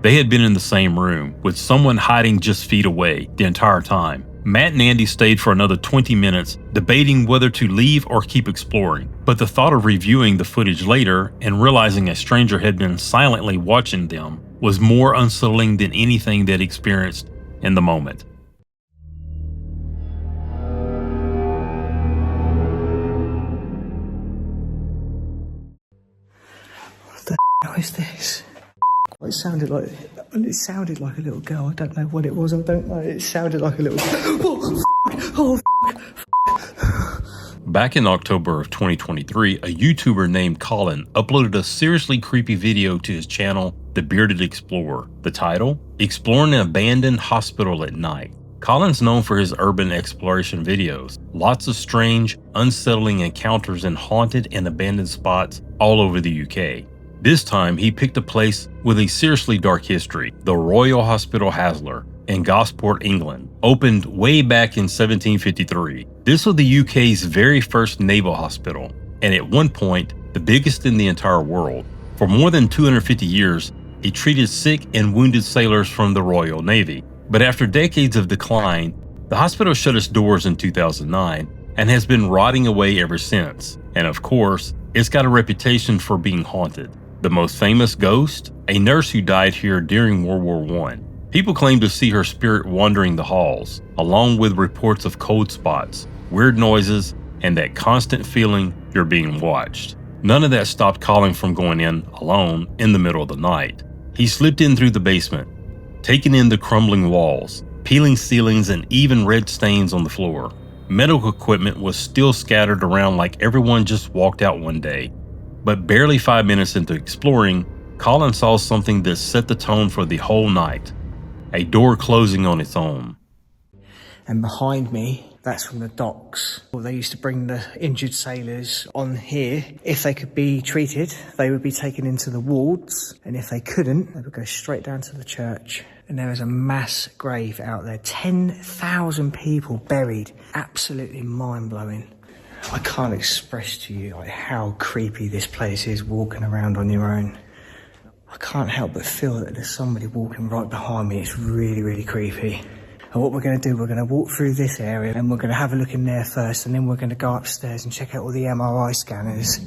[SPEAKER 2] They had been in the same room, with someone hiding just feet away the entire time. Matt and Andy stayed for another 20 minutes, debating whether to leave or keep exploring. But the thought of reviewing the footage later and realizing a stranger had been silently watching them was more unsettling than anything they'd experienced in the moment.
[SPEAKER 16] What is this? It sounded like a little girl. I don't know what it was. I don't know. It sounded like a little girl. Oh,
[SPEAKER 2] Back in October of 2023, a YouTuber named Colin uploaded a seriously creepy video to his channel, The Bearded Explorer. The title? Exploring an Abandoned Hospital at Night. Colin's known for his urban exploration videos. Lots of strange, unsettling encounters in haunted and abandoned spots all over the UK. This time, he picked a place with a seriously dark history, the Royal Hospital Haslar in Gosport, England, opened way back in 1753. This was the UK's very first naval hospital, and at one point, the biggest in the entire world. For more than 250 years, it treated sick and wounded sailors from the Royal Navy. But after decades of decline, the hospital shut its doors in 2009 and has been rotting away ever since. And of course, it's got a reputation for being haunted. The most famous ghost? A nurse who died here during World War I. People claim to see her spirit wandering the halls, along with reports of cold spots, weird noises, and that constant feeling you're being watched. None of that stopped Colin from going in alone in the middle of the night. He slipped in through the basement, taking in the crumbling walls, peeling ceilings, and even red stains on the floor. Medical equipment was still scattered around like everyone just walked out one day. But barely 5 minutes into exploring, Colin saw something that set the tone for the whole night. A door closing on its own.
[SPEAKER 16] And behind me, that's from the docks. Well, they used to bring the injured sailors on here. If they could be treated, they would be taken into the wards. And if they couldn't, they would go straight down to the church. And there is a mass grave out there. 10,000 people buried. Absolutely mind-blowing. I can't express to you like how creepy this place is walking around on your own. I can't help but feel that there's somebody walking right behind me. It's really, really creepy. And what we're going to do, we're going to walk through this area and we're going to have a look in there first, and then we're going to go upstairs and check out all the MRI scanners.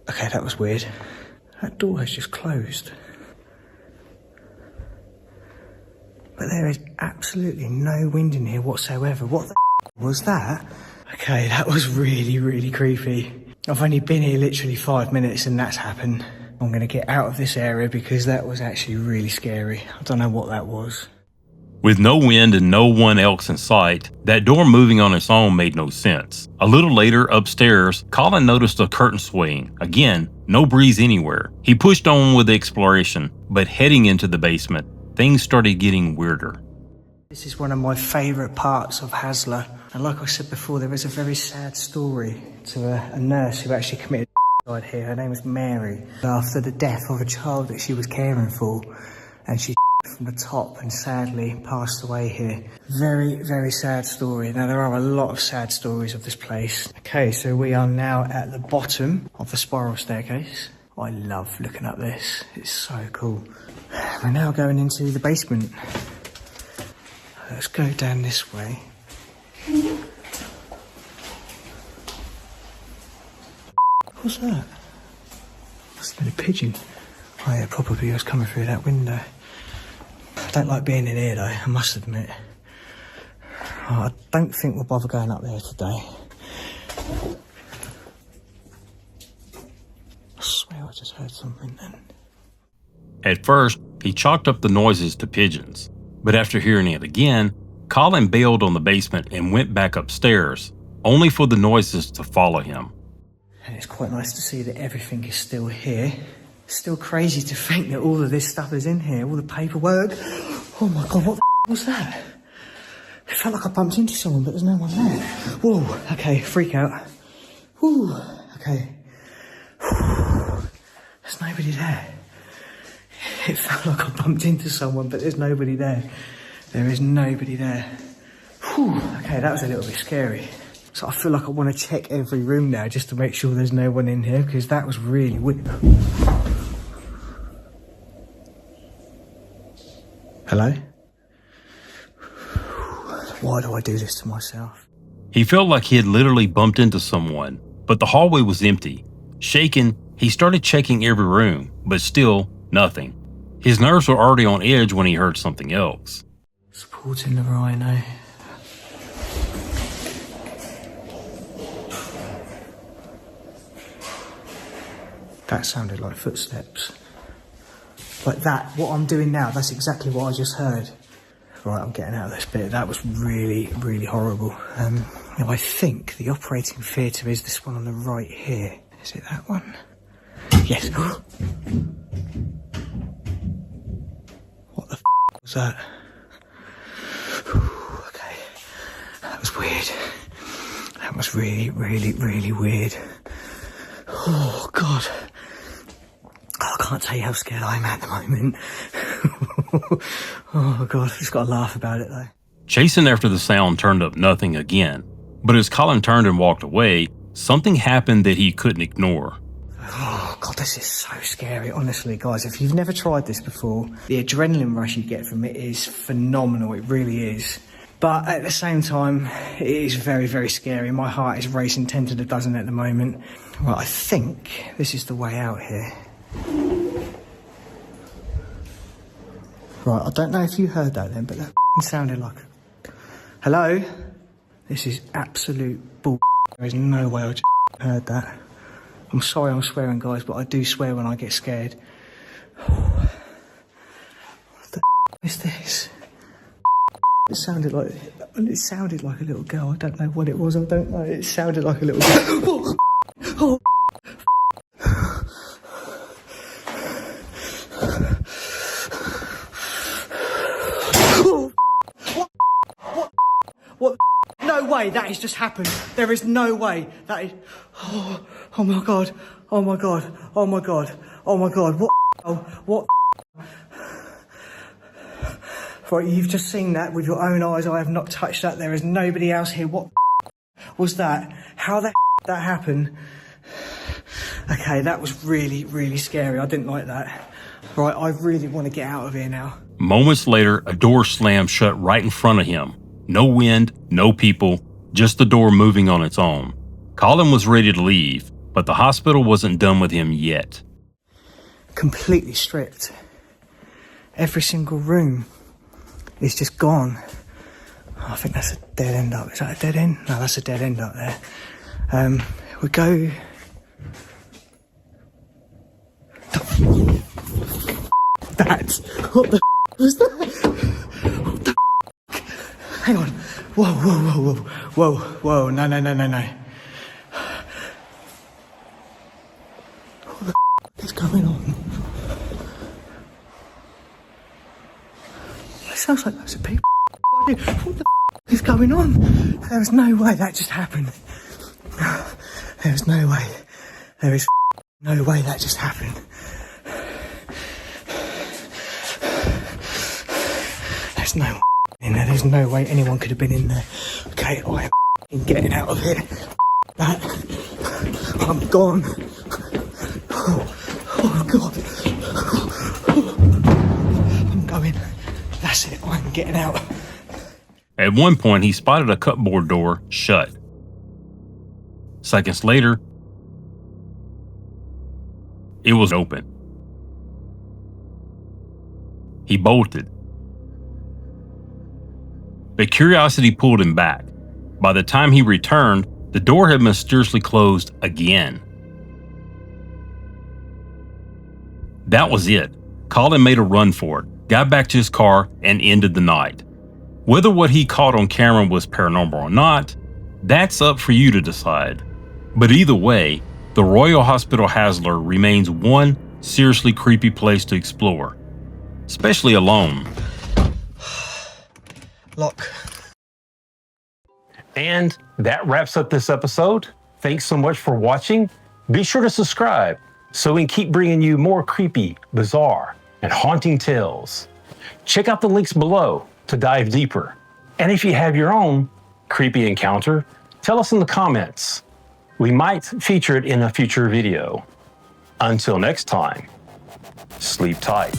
[SPEAKER 16] Okay, that was weird. That door has just closed. But there is absolutely no wind in here whatsoever. What the was that? Okay, that was really, really creepy. I've only been here literally 5 minutes and that's happened. I'm going to get out of this area because that was actually really scary. I don't know what that was.
[SPEAKER 2] With no wind and no one else in sight, that door moving on its own made no sense. A little later, upstairs, Colin noticed a curtain swaying. Again, no breeze anywhere. He pushed on with the exploration, but heading into the basement, things started getting weirder.
[SPEAKER 16] This is one of my favourite parts of Hasler. And like I said before, there is a very sad story to a nurse who actually committed suicide here. Her name was Mary. After the death of a child that she was caring for, and she from the top and sadly passed away here. Very, very sad story. Now, there are a lot of sad stories of this place. Okay, so we are now at the bottom of the spiral staircase. I love looking up this. It's so cool. We're now going into the basement. Let's go down this way. What's that? That's a little pigeon. Oh yeah, probably was coming through that window. I don't like being in here though, I must admit. Oh, I don't think we'll bother going up there today. I swear I just heard something then.
[SPEAKER 2] At first, he chalked up the noises to pigeons. But after hearing it again, Colin bailed on the basement and went back upstairs, only for the noises to follow him.
[SPEAKER 16] And it's quite nice to see that everything is still here. It's still crazy to think that all of this stuff is in here, all the paperwork. Oh my God, what the was that? It felt like I bumped into someone, but there's no one there. Whoa, okay, freak out. Whew, okay. Whew. There's nobody there. It felt like I bumped into someone, but there's nobody there. There is nobody there. Whew, okay, that was a little bit scary. So I feel like I want to check every room now just to make sure there's no one in here, because that was really weird. Hello? Why do I do this to myself?
[SPEAKER 2] He felt like he had literally bumped into someone, but the hallway was empty. Shaken, he started checking every room, but still nothing. His nerves were already on edge when he heard something else.
[SPEAKER 16] Supporting the rhino. That sounded like footsteps. Like that, what I'm doing now, that's exactly what I just heard. Right, I'm getting out of this bit. That was really, really horrible. Now I think the operating theatre is this one on the right here. Is it that one? Yes. What the f was that? Okay. That was weird. That was really, really, really weird. Oh, God. I can't tell you how scared I am at the moment. Oh, God. I've just got to laugh about it, though.
[SPEAKER 2] Chasing after the sound turned up nothing again. But as Colin turned and walked away, something happened that he couldn't ignore.
[SPEAKER 16] Oh, God, this is so scary. Honestly, guys, if you've never tried this before, the adrenaline rush you get from it is phenomenal. It really is. But at the same time, it is very, very scary. My heart is racing 10 to the dozen at the moment. Right, I think this is the way out here. Right, I don't know if you heard that then, but that sounded like... Hello? This is absolute bull. There is no way I just heard that. I'm sorry I'm swearing, guys, but I do swear when I get scared. What the is this? It sounded like a little girl. I don't know what it was. I don't know. It sounded like a little girl. Oh. What? No way, that has just happened. There is no way. That is... Oh my God. Oh my God. Oh my God. Oh my God. What? Right, you've just seen that with your own eyes. I have not touched that. There is nobody else here. What was that? How the that happened? Okay, that was really, really scary. I didn't like that. Right, I really want to get out of here now.
[SPEAKER 2] Moments later, a door slammed shut right in front of him. No wind, no people, just the door moving on its own. Colin was ready to leave, but the hospital wasn't done with him yet.
[SPEAKER 16] Completely stripped. Every single room is just gone. Oh, I think that's a dead end up. Is that a dead end? No, that's a dead end up there. We go... What the was that? What the Hang on. Whoa. No. What the is going on? It sounds like loads of people. What the is going on? There is no way that just happened. There is no way. There is no way that just happened. There's no in there. There's no way anyone could have been in there. Okay, I am getting out of here. That I'm gone. Oh God. I'm going. That's it. I'm getting out.
[SPEAKER 2] At one point, he spotted a cupboard door shut. Seconds later, it was open. He bolted. But curiosity pulled him back. By the time he returned, the door had mysteriously closed again. That was it. Colin made a run for it, got back to his car, and ended the night. Whether what he caught on camera was paranormal or not, that's up for you to decide. But either way, the Royal Hospital Haslar remains one seriously creepy place to explore, especially alone.
[SPEAKER 16] Lock.
[SPEAKER 2] And that wraps up this episode. Thanks so much for watching. Be sure to subscribe so we can keep bringing you more creepy, bizarre, and haunting tales. Check out the links below to dive deeper. And if you have your own creepy encounter, tell us in the comments. We might feature it in a future video. Until next time, sleep tight.